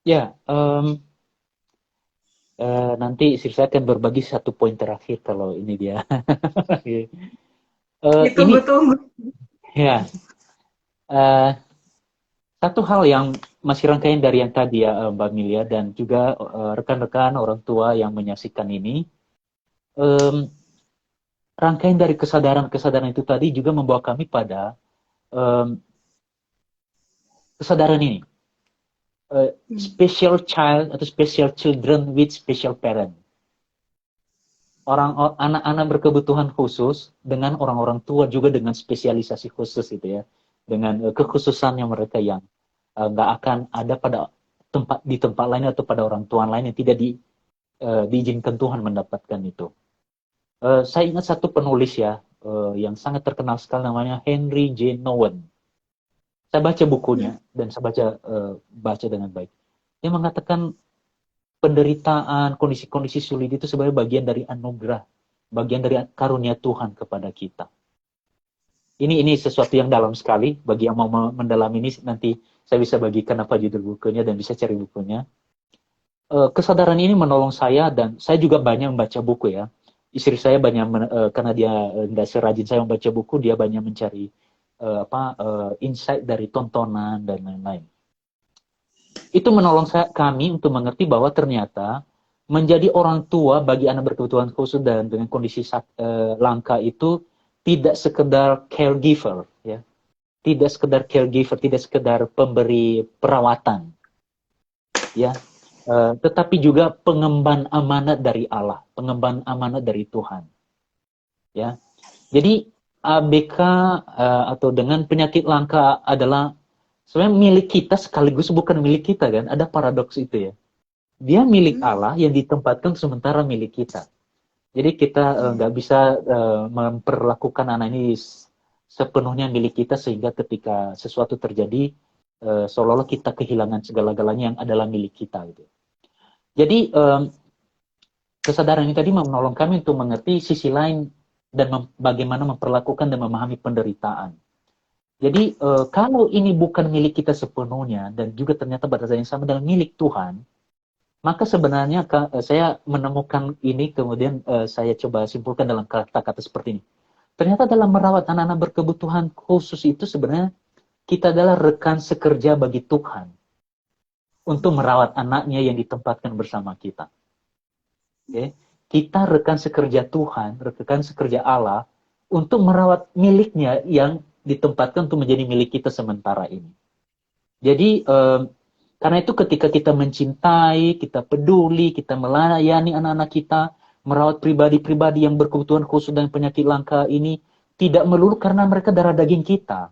Ya, nanti istri saya akan berbagi satu poin terakhir kalau ini dia. Ini Ditunggu-tunggu. ya, eh, satu hal yang masih rangkaian dari yang tadi ya Mbak Milia dan juga rekan-rekan orang tua yang menyaksikan ini, rangkaian dari kesadaran-kesadaran itu tadi juga membawa kami pada kesadaran ini, special child atau special children with special parent. Anak-anak berkebutuhan khusus dengan orang-orang tua juga dengan spesialisasi khusus itu ya, dengan kekhususannya mereka yang nggak akan ada pada di tempat lain atau pada orang tua lain yang tidak diizinkan Tuhan mendapatkan itu. Saya ingat satu penulis ya yang sangat terkenal sekali namanya Henry J. Nouwen. Saya baca bukunya dan saya baca dengan baik. Dia mengatakan penderitaan, kondisi-kondisi sulit itu sebagai bagian dari anugerah, bagian dari karunia Tuhan kepada kita. Ini sesuatu yang dalam sekali. Bagi yang mau mendalami ini, nanti saya bisa bagikan apa judul bukunya dan bisa cari bukunya. Kesadaran ini menolong saya dan saya juga banyak membaca buku ya. Istri saya banyak, karena dia nggak serajin saya membaca buku, dia banyak mencari insight dari tontonan dan lain-lain. Itu menolong kami untuk mengerti bahwa ternyata menjadi orang tua bagi anak berkebutuhan khusus dan dengan kondisi langka itu tidak sekedar caregiver, ya, tidak sekedar caregiver, tidak sekedar pemberi perawatan, ya, tetapi juga pengemban amanat dari Allah, pengemban amanat dari Tuhan, ya. Jadi ABK atau dengan penyakit langka adalah sebenarnya milik kita sekaligus bukan milik kita kan? Ada paradoks itu ya. Dia milik Allah yang ditempatkan sementara milik kita. Jadi kita nggak bisa memperlakukan anak ini sepenuhnya milik kita sehingga ketika sesuatu terjadi seolah-olah kita kehilangan segala-galanya yang adalah milik kita gitu. Jadi kesadaran ini tadi menolong kami untuk mengerti sisi lain dan bagaimana memperlakukan dan memahami penderitaan. Jadi kalau ini bukan milik kita sepenuhnya dan juga ternyata pada saat yang sama adalah milik Tuhan, maka sebenarnya saya menemukan ini kemudian saya coba simpulkan dalam kata-kata seperti ini. Ternyata dalam merawat anak-anak berkebutuhan khusus itu sebenarnya kita adalah rekan sekerja bagi Tuhan untuk merawat anaknya yang ditempatkan bersama kita. Okay? Kita rekan sekerja Tuhan, rekan sekerja Allah untuk merawat miliknya yang ditempatkan untuk menjadi milik kita sementara ini. Jadi karena itu ketika kita mencintai, kita peduli, kita melayani anak-anak kita, merawat pribadi-pribadi yang berkebutuhan khusus dan penyakit langka ini, tidak melulu karena mereka darah daging kita.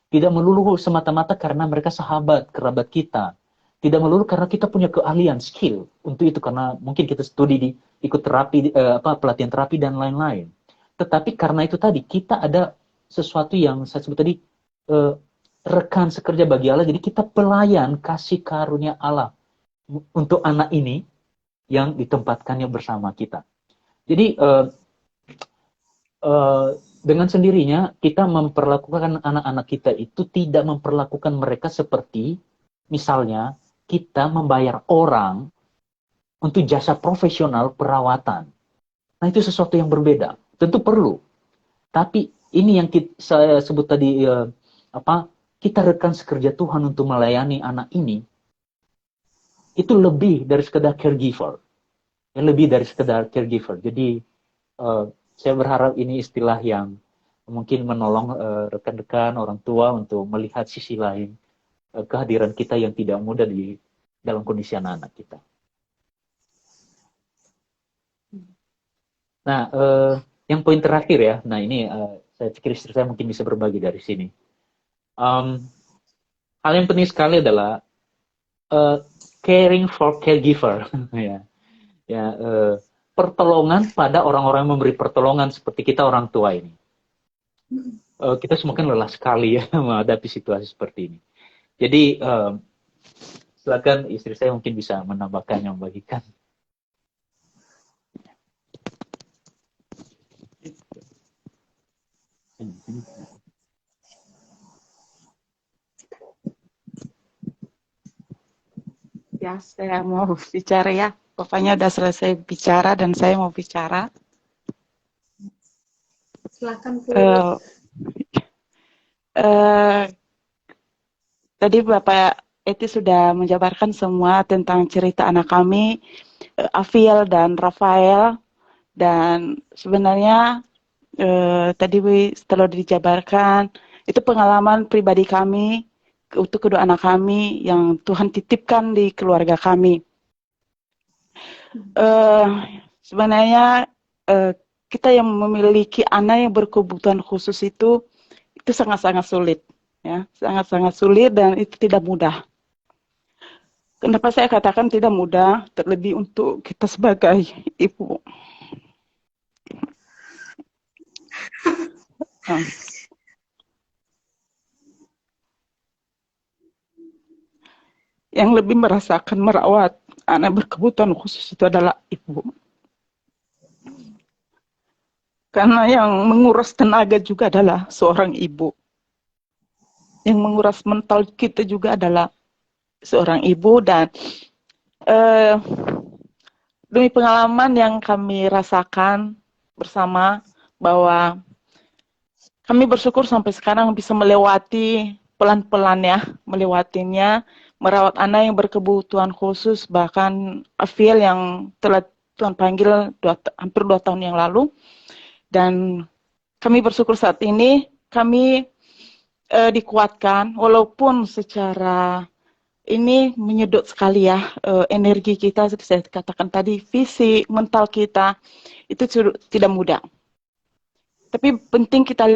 Tidak melulu semata-mata karena mereka sahabat, kerabat kita. Tidak melulu karena kita punya keahlian, skill untuk itu, karena mungkin kita studi ikut terapi, pelatihan terapi dan lain-lain. Tetapi karena itu tadi, kita ada sesuatu yang saya sebut tadi, rekan sekerja bagi Allah, jadi kita pelayan kasih karunia Allah untuk anak ini yang ditempatkannya bersama kita. Jadi dengan sendirinya kita memperlakukan anak-anak kita itu tidak memperlakukan mereka seperti misalnya kita membayar orang untuk jasa profesional perawatan. Nah itu sesuatu yang berbeda, tentu perlu. Tapi ini yang saya sebut tadi kita rekan sekerja Tuhan untuk melayani anak ini, itu lebih dari sekedar caregiver. Lebih dari sekedar caregiver. Jadi, saya berharap ini istilah yang mungkin menolong rekan-rekan orang tua untuk melihat sisi lain kehadiran kita yang tidak mudah di dalam kondisi anak-anak kita. Nah, yang poin terakhir ya, nah ini saya pikir istri saya mungkin bisa berbagi dari sini. Hal yang penting sekali adalah caring for caregiver, pertolongan pada orang-orang yang memberi pertolongan seperti kita orang tua ini. Kita semua kan lelah sekali ya menghadapi situasi seperti ini. Jadi Silakan istri saya mungkin bisa menambahkan yang membagikan. Ya, saya mau bicara ya. Bapaknya udah selesai bicara dan saya mau bicara. Silakan Bu. Tadi Bapak Eti sudah menjabarkan semua tentang cerita anak kami, Afiel dan Rafael. Dan sebenarnya tadi setelah dijabarkan, itu pengalaman pribadi kami untuk kedua anak kami yang Tuhan titipkan di keluarga kami. Sebenarnya kita yang memiliki anak yang berkebutuhan khusus itu sangat-sangat sulit, ya, sangat-sangat sulit dan itu tidak mudah. Kenapa saya katakan tidak mudah, terlebih untuk kita sebagai ibu. Yang lebih merasakan merawat anak berkebutuhan khusus itu adalah ibu. Karena yang menguras tenaga juga adalah seorang ibu. Yang menguras mental kita juga adalah seorang ibu. Dan demi pengalaman yang kami rasakan bersama, bahwa kami bersyukur sampai sekarang bisa melewati pelan-pelan ya, melewatinya, merawat anak yang berkebutuhan khusus, bahkan Afiel yang telah Tuhan panggil hampir 2 tahun yang lalu. Dan kami bersyukur saat ini kami dikuatkan, walaupun secara ini menyedot sekali ya, energi kita, seperti saya katakan tadi, fisik, mental kita, itu tidak mudah. Tapi penting kita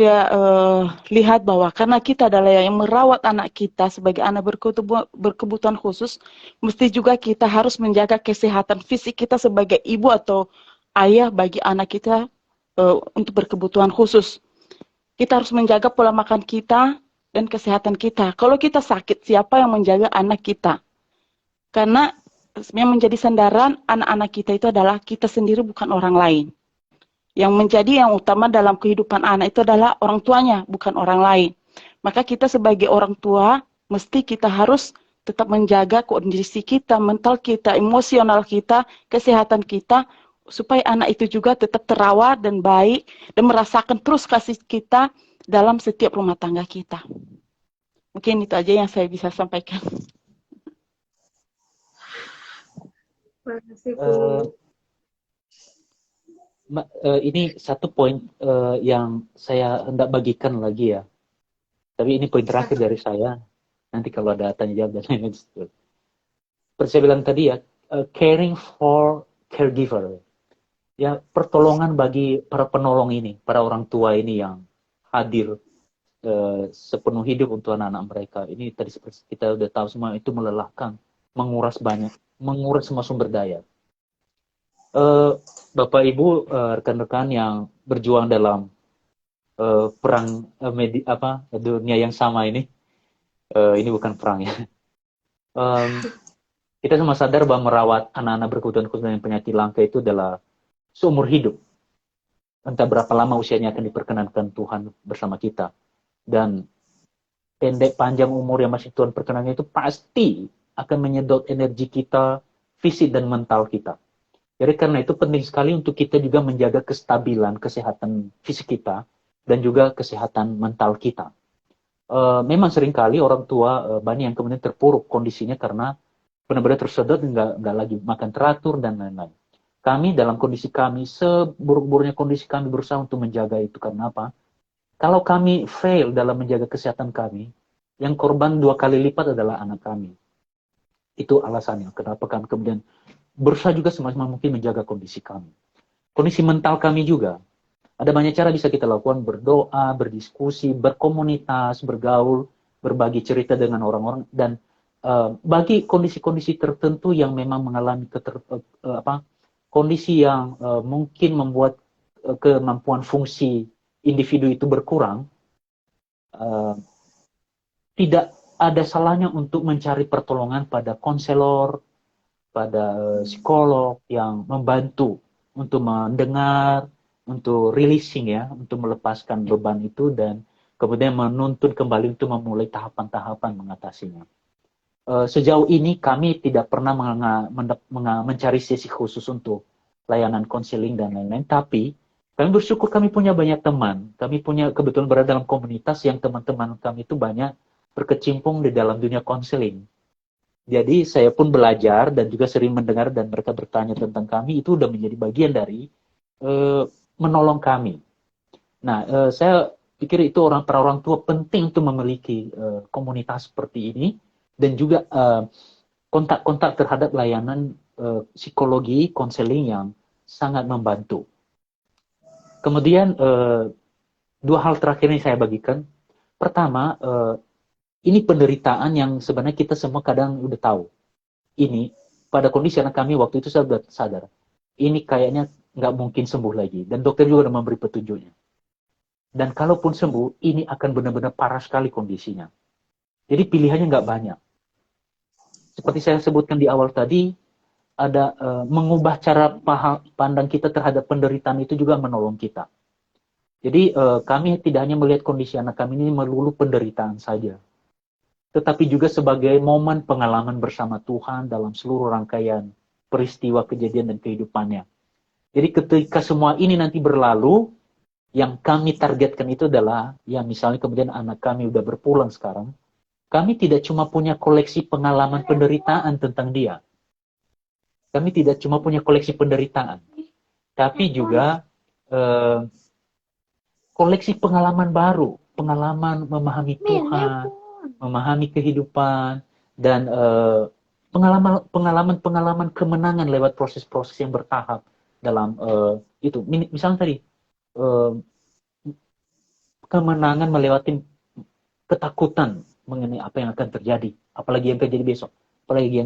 lihat bahwa karena kita adalah yang merawat anak kita sebagai anak berkebutuhan khusus, mesti juga kita harus menjaga kesehatan fisik kita sebagai ibu atau ayah bagi anak kita untuk berkebutuhan khusus. Kita harus menjaga pola makan kita dan kesehatan kita. Kalau kita sakit, siapa yang menjaga anak kita? Karena yang menjadi sandaran anak-anak kita itu adalah kita sendiri, bukan orang lain. Yang menjadi yang utama dalam kehidupan anak itu adalah orang tuanya, bukan orang lain. Maka kita sebagai orang tua, mesti kita harus tetap menjaga kondisi kita, mental kita, emosional kita, kesehatan kita, supaya anak itu juga tetap terawat dan baik, dan merasakan terus kasih kita dalam setiap rumah tangga kita. Mungkin itu aja yang saya bisa sampaikan. Terima kasih, Bu. Ini satu poin yang saya hendak bagikan lagi ya. Tapi ini poin terakhir dari saya. Nanti kalau ada tanya jawab dan lain-lain. Seperti saya bilang tadi ya, caring for caregiver. Ya, pertolongan bagi para penolong ini, para orang tua ini yang hadir sepenuh hidup untuk anak-anak mereka. Ini tadi seperti kita udah tahu semua, itu melelahkan, menguras banyak, menguras semua sumber daya. Bapak Ibu, rekan-rekan yang berjuang dalam perang dunia yang sama ini bukan perang ya. Kita semua sadar bahwa merawat anak-anak berkebutuhan khusus dengan penyakit langka itu adalah seumur hidup. Entah berapa lama usianya akan diperkenankan Tuhan bersama kita. Dan pendek panjang umur yang masih Tuhan perkenankan itu pasti akan menyedot energi kita, fisik dan mental kita. Jadi karena itu penting sekali untuk kita juga menjaga kestabilan kesehatan fisik kita dan juga kesehatan mental kita. Memang seringkali orang tua banyak yang kemudian terpuruk kondisinya karena benar-benar tersedot, nggak lagi makan teratur dan lain-lain. Kami dalam kondisi kami, seburuk-buruknya kondisi kami berusaha untuk menjaga itu. Karena apa? Kalau kami fail dalam menjaga kesehatan kami, yang korban 2 kali lipat adalah anak kami. Itu alasannya kenapa kami kemudian berusaha juga semaksimal mungkin menjaga kondisi kami. Kondisi mental kami juga. Ada banyak cara bisa kita lakukan, berdoa, berdiskusi, berkomunitas, bergaul, berbagi cerita dengan orang-orang, dan bagi kondisi-kondisi tertentu yang memang mengalami kondisi yang mungkin membuat kemampuan fungsi individu itu berkurang, tidak ada salahnya untuk mencari pertolongan pada konselor, pada psikolog yang membantu untuk mendengar, untuk releasing ya, untuk melepaskan beban itu dan kemudian menuntun kembali untuk memulai tahapan-tahapan mengatasinya. Sejauh ini kami tidak pernah mencari sesi khusus untuk layanan konseling dan lain-lain, tapi kami bersyukur kami punya banyak teman. Kami punya kebetulan berada dalam komunitas yang teman-teman kami itu banyak berkecimpung di dalam dunia konseling. Jadi saya pun belajar dan juga sering mendengar dan mereka bertanya tentang kami, itu udah menjadi bagian dari menolong kami. Nah, saya pikir itu para orang tua penting untuk memiliki komunitas seperti ini dan juga kontak-kontak terhadap layanan psikologi, konseling yang sangat membantu. Kemudian dua hal terakhir yang saya bagikan. Pertama, ini penderitaan yang sebenarnya kita semua kadang udah tahu. Ini pada kondisi anak kami waktu itu saya sudah sadar. Ini kayaknya nggak mungkin sembuh lagi. Dan dokter juga sudah memberi petunjuknya. Dan kalaupun sembuh, ini akan benar-benar parah sekali kondisinya. Jadi pilihannya nggak banyak. Seperti saya sebutkan di awal tadi, ada mengubah cara pandang kita terhadap penderitaan itu juga menolong kita. Jadi kami tidak hanya melihat kondisi anak kami ini melulu penderitaan saja, tetapi juga sebagai momen pengalaman bersama Tuhan dalam seluruh rangkaian peristiwa kejadian dan kehidupannya. Jadi ketika semua ini nanti berlalu, yang kami targetkan itu adalah, ya misalnya kemudian anak kami udah berpulang sekarang, kami tidak cuma punya koleksi pengalaman penderitaan tentang dia. Kami tidak cuma punya koleksi penderitaan, tapi juga koleksi pengalaman baru, pengalaman memahami Tuhan, memahami kehidupan, dan pengalaman kemenangan lewat proses-proses yang bertahap dalam itu. Misalnya tadi, kemenangan melewati ketakutan mengenai apa yang akan terjadi, apalagi yang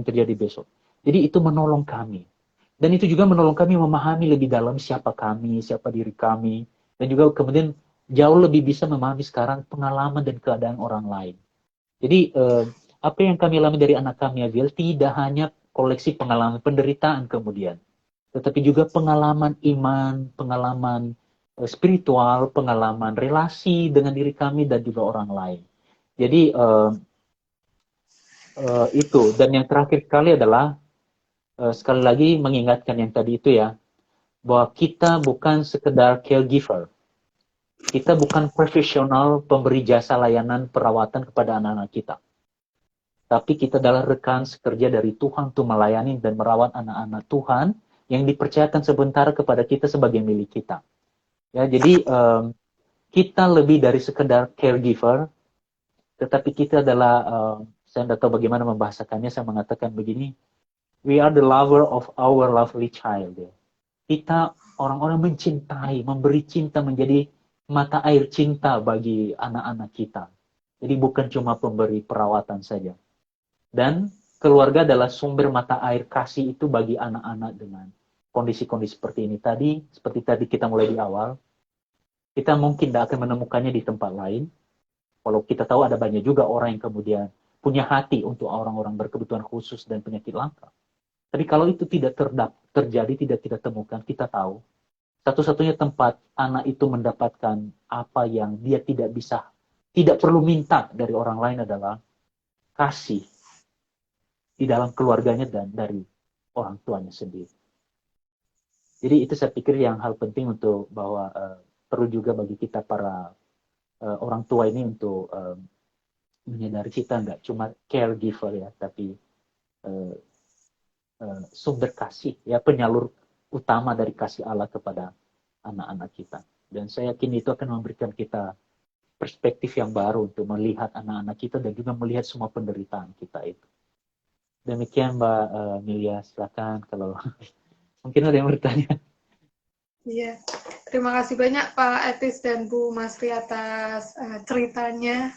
terjadi besok. Jadi itu menolong kami. Dan itu juga menolong kami memahami lebih dalam siapa kami, siapa diri kami, dan juga kemudian jauh lebih bisa memahami sekarang pengalaman dan keadaan orang lain. Jadi apa yang kami alami dari anak kami, Aviel, tidak hanya koleksi pengalaman penderitaan kemudian, tetapi juga pengalaman iman, pengalaman spiritual, pengalaman relasi dengan diri kami dan juga orang lain. Jadi itu. Dan yang terakhir sekali adalah sekali lagi mengingatkan yang tadi itu ya, bahwa kita bukan sekedar caregiver. Kita bukan profesional pemberi jasa layanan perawatan kepada anak-anak kita. Tapi kita adalah rekan sekerja dari Tuhan untuk melayani dan merawat anak-anak Tuhan yang dipercayakan sebentar kepada kita sebagai milik kita. Ya, jadi kita lebih dari sekedar caregiver, tetapi kita adalah, saya tidak tahu bagaimana membahasakannya, saya mengatakan begini, we are the lover of our lovely child. Ya. Kita orang-orang mencintai, memberi cinta, menjadi mata air cinta bagi anak-anak kita. Jadi bukan cuma pemberi perawatan saja. Dan keluarga adalah sumber mata air kasih itu bagi anak-anak dengan kondisi-kondisi seperti ini tadi. Seperti tadi kita mulai di awal, kita mungkin tidak akan menemukannya di tempat lain. Walau kita tahu ada banyak juga orang yang kemudian punya hati untuk orang-orang berkebutuhan khusus dan penyakit langka. Tapi kalau itu tidak terjadi, tidak kita temukan, kita tahu satu-satunya tempat anak itu mendapatkan apa yang dia tidak bisa, tidak perlu minta dari orang lain adalah kasih di dalam keluarganya dan dari orang tuanya sendiri. Jadi itu saya pikir yang hal penting untuk bahwa perlu juga bagi kita para orang tua ini untuk menyadari kita nggak cuma caregiver ya, tapi sumber kasih ya, penyalur utama dari kasih Allah kepada anak-anak kita. Dan saya yakin itu akan memberikan kita perspektif yang baru untuk melihat anak-anak kita dan juga melihat semua penderitaan kita itu. Demikian Mbak Milia, silakan kalau mungkin ada yang bertanya. Iya, terima kasih banyak Pak Etis dan Bu Masri atas ceritanya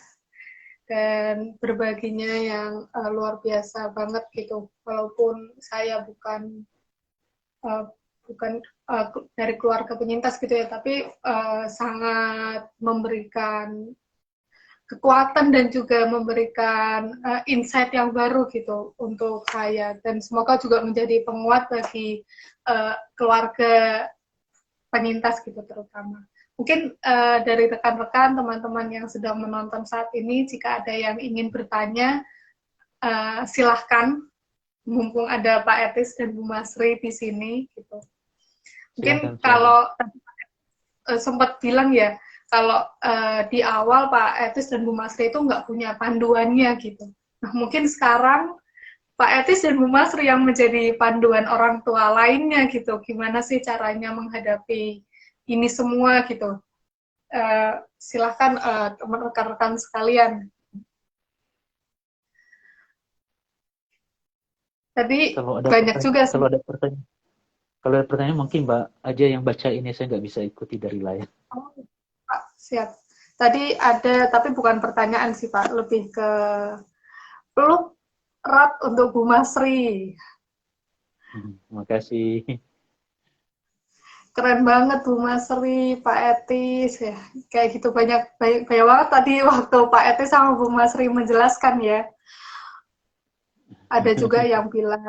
dan berbaginya yang luar biasa banget gitu. Walaupun saya bukan dari keluarga penyintas gitu ya, tapi sangat memberikan kekuatan dan juga memberikan insight yang baru gitu untuk saya, dan semoga juga menjadi penguat bagi keluarga penyintas gitu terutama. Mungkin dari rekan-rekan teman-teman yang sedang menonton saat ini, jika ada yang ingin bertanya, silahkan, mumpung ada Pak Etis dan Bu Masri di sini gitu. Mungkin kalau sempat bilang ya, kalau di awal Pak Etis dan Bu Masri itu nggak punya panduannya gitu. Nah mungkin sekarang Pak Etis dan Bu Masri yang menjadi panduan orang tua lainnya gitu. Gimana sih caranya menghadapi ini semua gitu. Silahkan rekan-rekan sekalian. Tadi banyak juga sih. Kalau ada pertanyaan mungkin Mbak aja yang baca ini, saya nggak bisa ikuti dari layar. Oh, Pak, siap. Tadi ada, tapi bukan pertanyaan sih Pak, lebih ke peluk erat untuk Bu Masri. Terima kasih. Keren banget Bu Masri, Pak Etis ya. Kayak gitu banyak banget tadi waktu Pak Etis sama Bu Masri menjelaskan ya. Ada juga yang bilang,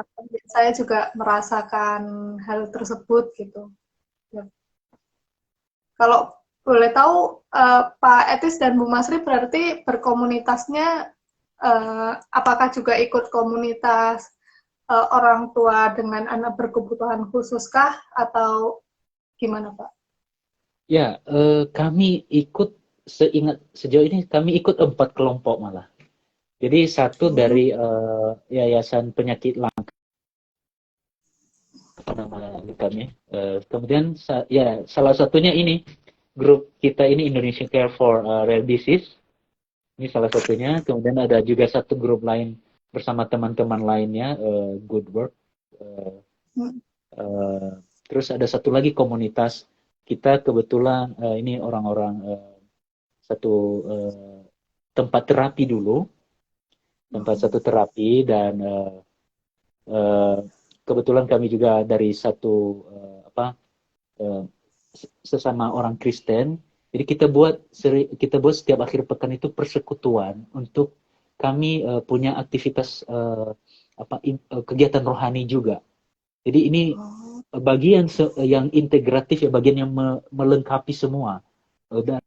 saya juga merasakan hal tersebut gitu. Ya. Kalau boleh tahu, Pak Etis dan Bu Masri berarti berkomunitasnya, apakah juga ikut komunitas orang tua dengan anak berkebutuhan khususkah, atau gimana Pak? Ya, kami ikut, sejauh ini kami ikut 4 kelompok malah. Jadi satu dari Yayasan Penyakit Langka, apa nama kami. Kemudian ya salah satunya ini grup kita ini Indonesia Care for Rare Disease. Ini salah satunya. Kemudian ada juga satu grup lain bersama teman-teman lainnya, Good Work. Terus ada satu lagi komunitas kita kebetulan ini orang-orang satu tempat terapi dulu. Tempat satu terapi, dan kebetulan kami juga dari satu sesama orang Kristen. Jadi kita buat setiap akhir pekan itu persekutuan untuk kami punya aktivitas kegiatan rohani juga. Jadi ini bagian yang integratif ya, bagian yang melengkapi semua. Dan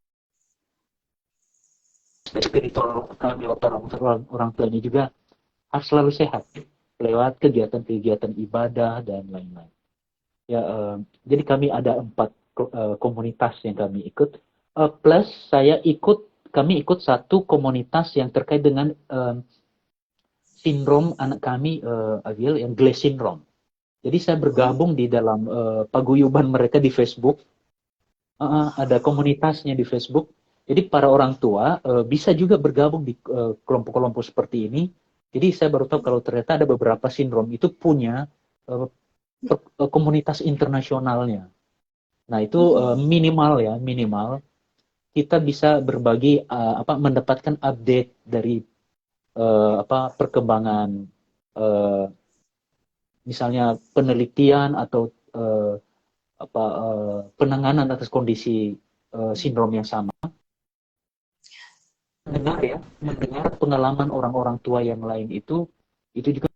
spiritual kami orang tuanya juga harus selalu sehat lewat kegiatan-kegiatan ibadah dan lain-lain. Ya, jadi kami ada 4 komunitas yang kami ikut. Plus kami ikut satu komunitas yang terkait dengan sindrom anak kami, Agil, yang Glass syndrome. Jadi saya bergabung di dalam paguyuban mereka di Facebook. Ada komunitasnya di Facebook. Jadi para orang tua bisa juga bergabung di kelompok-kelompok seperti ini. Jadi saya baru tahu kalau ternyata ada beberapa sindrom itu punya komunitas internasionalnya. Nah itu minimal kita bisa berbagi mendapatkan update dari perkembangan misalnya penelitian atau penanganan atas kondisi sindrom yang sama. Mendengar pengalaman orang-orang tua yang lain itu juga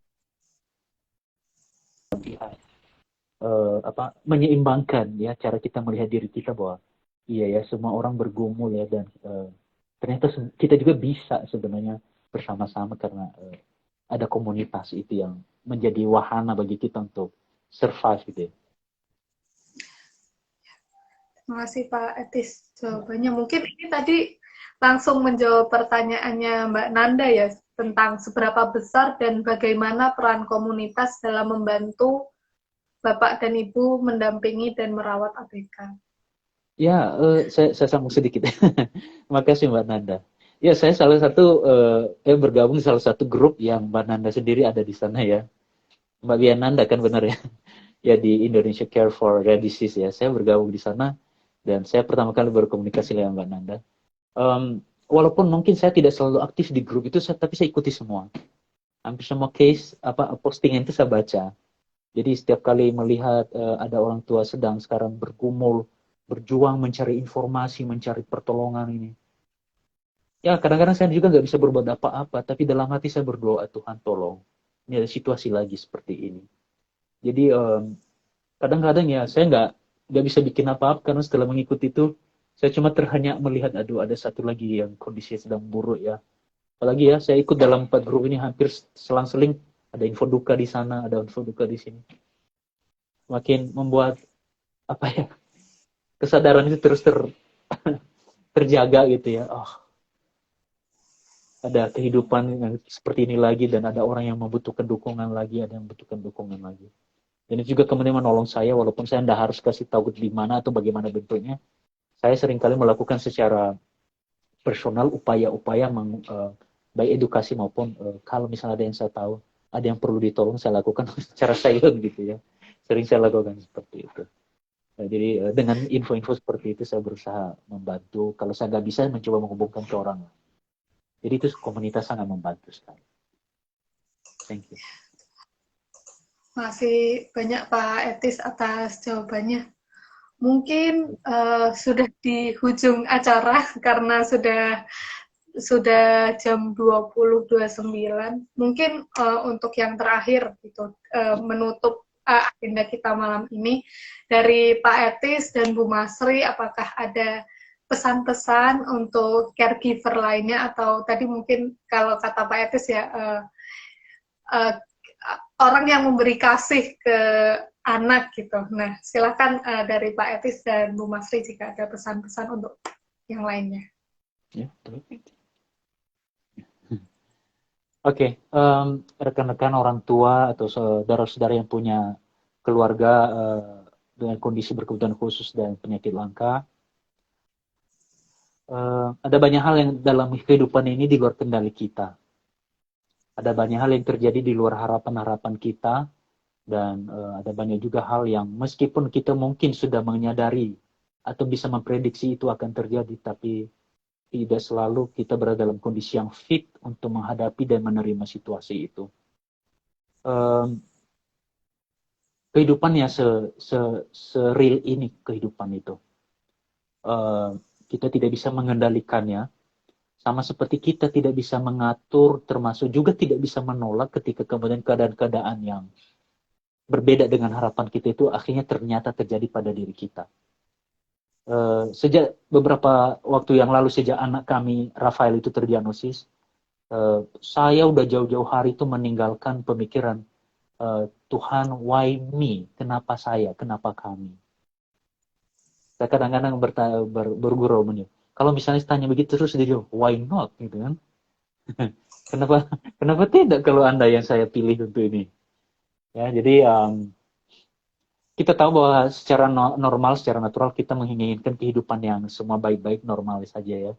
menyeimbangkan ya cara kita melihat diri kita, bahwa iya ya, semua orang bergumul ya, dan ternyata kita juga bisa sebenarnya bersama-sama karena ada komunitas itu yang menjadi wahana bagi kita untuk survive gitu ya. Terima kasih Pak Etis jawabannya. Mungkin ini tadi langsung menjawab pertanyaannya Mbak Nanda ya, tentang seberapa besar dan bagaimana peran komunitas dalam membantu Bapak dan Ibu mendampingi dan merawat ABK. Ya, saya sambung sedikit. Makasih Mbak Nanda. Ya, saya salah satu bergabung di salah satu grup yang Mbak Nanda sendiri ada di sana ya. Mbak Nanda kan benar ya? Ya, di Indonesia Care for Rare Disease ya. Saya bergabung di sana dan saya pertama kali berkomunikasi dengan Mbak Nanda. Walaupun mungkin saya tidak selalu aktif di grup itu, tapi saya ikuti semua. Hampir semua case postingan itu saya baca. Jadi setiap kali melihat ada orang tua sedang sekarang bergumul, berjuang mencari informasi, mencari pertolongan ini. Ya kadang-kadang saya juga nggak bisa berbuat apa-apa, tapi dalam hati saya berdoa, Tuhan tolong. Ini ada situasi lagi seperti ini. Jadi kadang-kadang ya saya nggak bisa bikin apa-apa karena setelah mengikuti itu saya cuma terhanya melihat, aduh ada satu lagi yang kondisinya sedang buruk ya. Apalagi ya saya ikut dalam 4 grup ini hampir selang-seling ada info duka di sana, ada info duka di sini. Makin membuat apa ya, kesadaran itu terus terjaga gitu ya. Oh, ada kehidupan yang seperti ini lagi dan ada orang yang membutuhkan dukungan lagi, ada yang membutuhkan dukungan lagi. Dan itu juga kemudian menolong saya walaupun saya tidak harus kasih tahu di mana atau bagaimana bentuknya. Saya seringkali melakukan secara personal upaya-upaya baik edukasi maupun kalau misalnya ada yang saya tahu, ada yang perlu ditolong saya lakukan secara silent gitu ya. Sering saya lakukan seperti itu. Jadi dengan info-info seperti itu saya berusaha membantu. Kalau saya nggak bisa, mencoba menghubungkan ke orang. Jadi itu komunitas sangat membantu sekali. Thank you. Masih banyak Pak Etis atas jawabannya. Mungkin sudah di ujung acara karena sudah jam 20.29. Mungkin untuk yang terakhir gitu, menutup agenda kita malam ini dari Pak Etis dan Bu Masri, apakah ada pesan-pesan untuk caregiver lainnya atau tadi mungkin kalau kata Pak Etis ya orang yang memberi kasih ke anak gitu. Nah, silakan dari Pak Etis dan Bu Masri jika ada pesan-pesan untuk yang lainnya. Ya, Oke, rekan-rekan orang tua atau saudara-saudara yang punya keluarga dengan kondisi berkebutuhan khusus dan penyakit langka, ada banyak hal yang dalam kehidupan ini di luar kendali kita. Ada banyak hal yang terjadi di luar harapan-harapan kita, dan ada banyak juga hal yang meskipun kita mungkin sudah menyadari atau bisa memprediksi itu akan terjadi, tapi tidak selalu kita berada dalam kondisi yang fit untuk menghadapi dan menerima situasi itu. Kehidupannya se-real ini kehidupan itu. Kita tidak bisa mengendalikannya, sama seperti kita tidak bisa mengatur, termasuk juga tidak bisa menolak ketika kemudian keadaan-keadaan yang berbeda dengan harapan kita itu akhirnya ternyata terjadi pada diri kita. Sejak beberapa waktu yang lalu, sejak anak kami Rafael itu terdiagnosis, saya udah jauh-jauh hari itu meninggalkan pemikiran Tuhan, why me? Kenapa saya? Kenapa kami? Saya kadang-kadang bergurau menyebut. Kalau misalnya tanya begitu terus dia jawab, why not? Gitu kan? Kenapa tidak kalau Anda yang saya pilih untuk ini? Ya, jadi kita tahu bahwa secara normal, secara natural kita menginginkan kehidupan yang semua baik-baik, normal saja ya.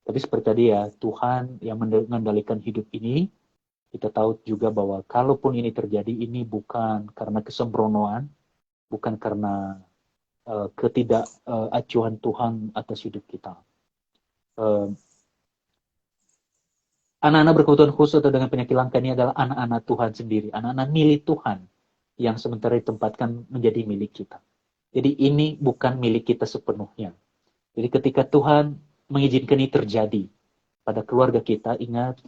Tapi seperti tadi ya, Tuhan yang mengendalikan hidup ini, kita tahu juga bahwa kalaupun ini terjadi, ini bukan karena kesembronoan, bukan karena ketidakacuan Tuhan atas hidup kita. Anak-anak berkebutuhan khusus atau dengan penyakit langka ini adalah anak-anak Tuhan sendiri, anak-anak milik Tuhan yang sementara ditempatkan menjadi milik kita. Jadi ini bukan milik kita sepenuhnya. Jadi ketika Tuhan mengizinkan ini terjadi pada keluarga kita, ingat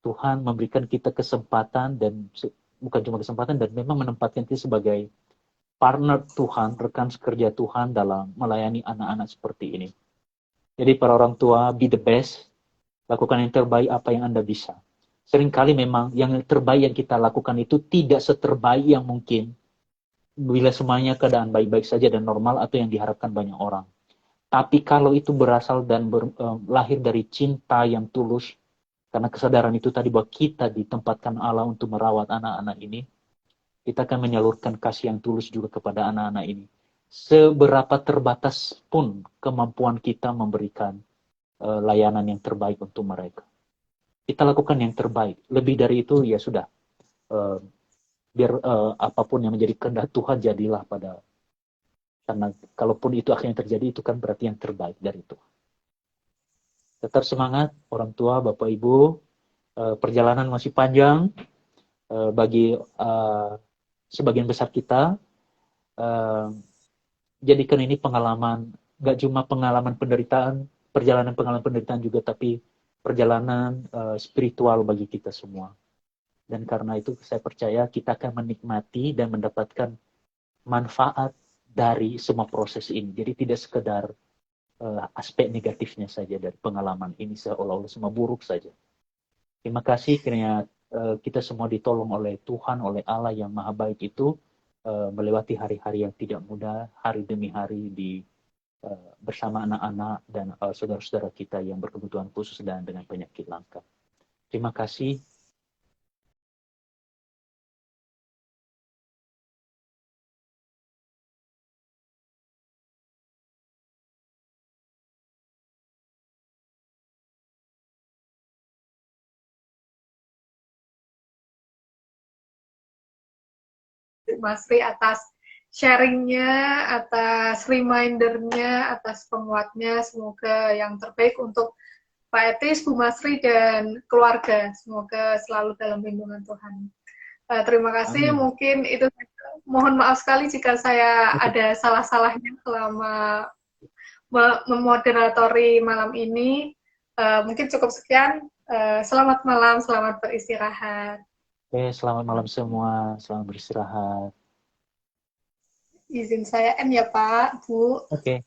Tuhan memberikan kita kesempatan, dan bukan cuma kesempatan, dan memang menempatkan kita sebagai partner Tuhan, rekan sekerja Tuhan dalam melayani anak-anak seperti ini. Jadi para orang tua, be the best, lakukan yang terbaik apa yang Anda bisa. Seringkali memang yang terbaik yang kita lakukan itu tidak seterbaik yang mungkin bila semuanya keadaan baik-baik saja dan normal atau yang diharapkan banyak orang. Tapi kalau itu berasal dan lahir dari cinta yang tulus, karena kesadaran itu tadi bahwa kita ditempatkan Allah untuk merawat anak-anak ini, kita akan menyalurkan kasih yang tulus juga kepada anak-anak ini. Seberapa terbatas pun kemampuan kita memberikan layanan yang terbaik untuk mereka. Kita lakukan yang terbaik. Lebih dari itu ya sudah. Biar apapun yang menjadi kehendak Tuhan jadilah pada. Karena kalaupun itu akhirnya terjadi, itu kan berarti yang terbaik dari Tuhan. Tetap semangat orang tua, Bapak Ibu. Perjalanan masih panjang bagi sebagian besar kita. Jadikan ini pengalaman, gak cuma pengalaman penderitaan, perjalanan pengalaman penderitaan juga, tapi perjalanan spiritual bagi kita semua. Dan karena itu saya percaya kita akan menikmati dan mendapatkan manfaat dari semua proses ini. Jadi tidak sekedar aspek negatifnya saja dari pengalaman ini seolah-olah semua buruk saja. Terima kasih kiranya kita semua ditolong oleh Tuhan, oleh Allah yang Maha Baik itu melewati hari-hari yang tidak mudah, hari demi hari bersama anak-anak dan saudara-saudara kita yang berkebutuhan khusus dan dengan penyakit langka. Terima kasih. Mas Ri atas sharingnya, atas remindernya, atas penguatnya. Semoga yang terbaik untuk Pak Etis, Bu Masri, dan keluarga. Semoga selalu dalam lindungan Tuhan. Terima kasih. Amin. Mungkin itu. Mohon maaf sekali jika saya ada salah-salahnya selama memoderatori malam ini. Mungkin cukup sekian. Selamat malam, selamat beristirahat. Oke, selamat malam semua. Selamat beristirahat. Izin saya M ya Pak, Bu. Oke.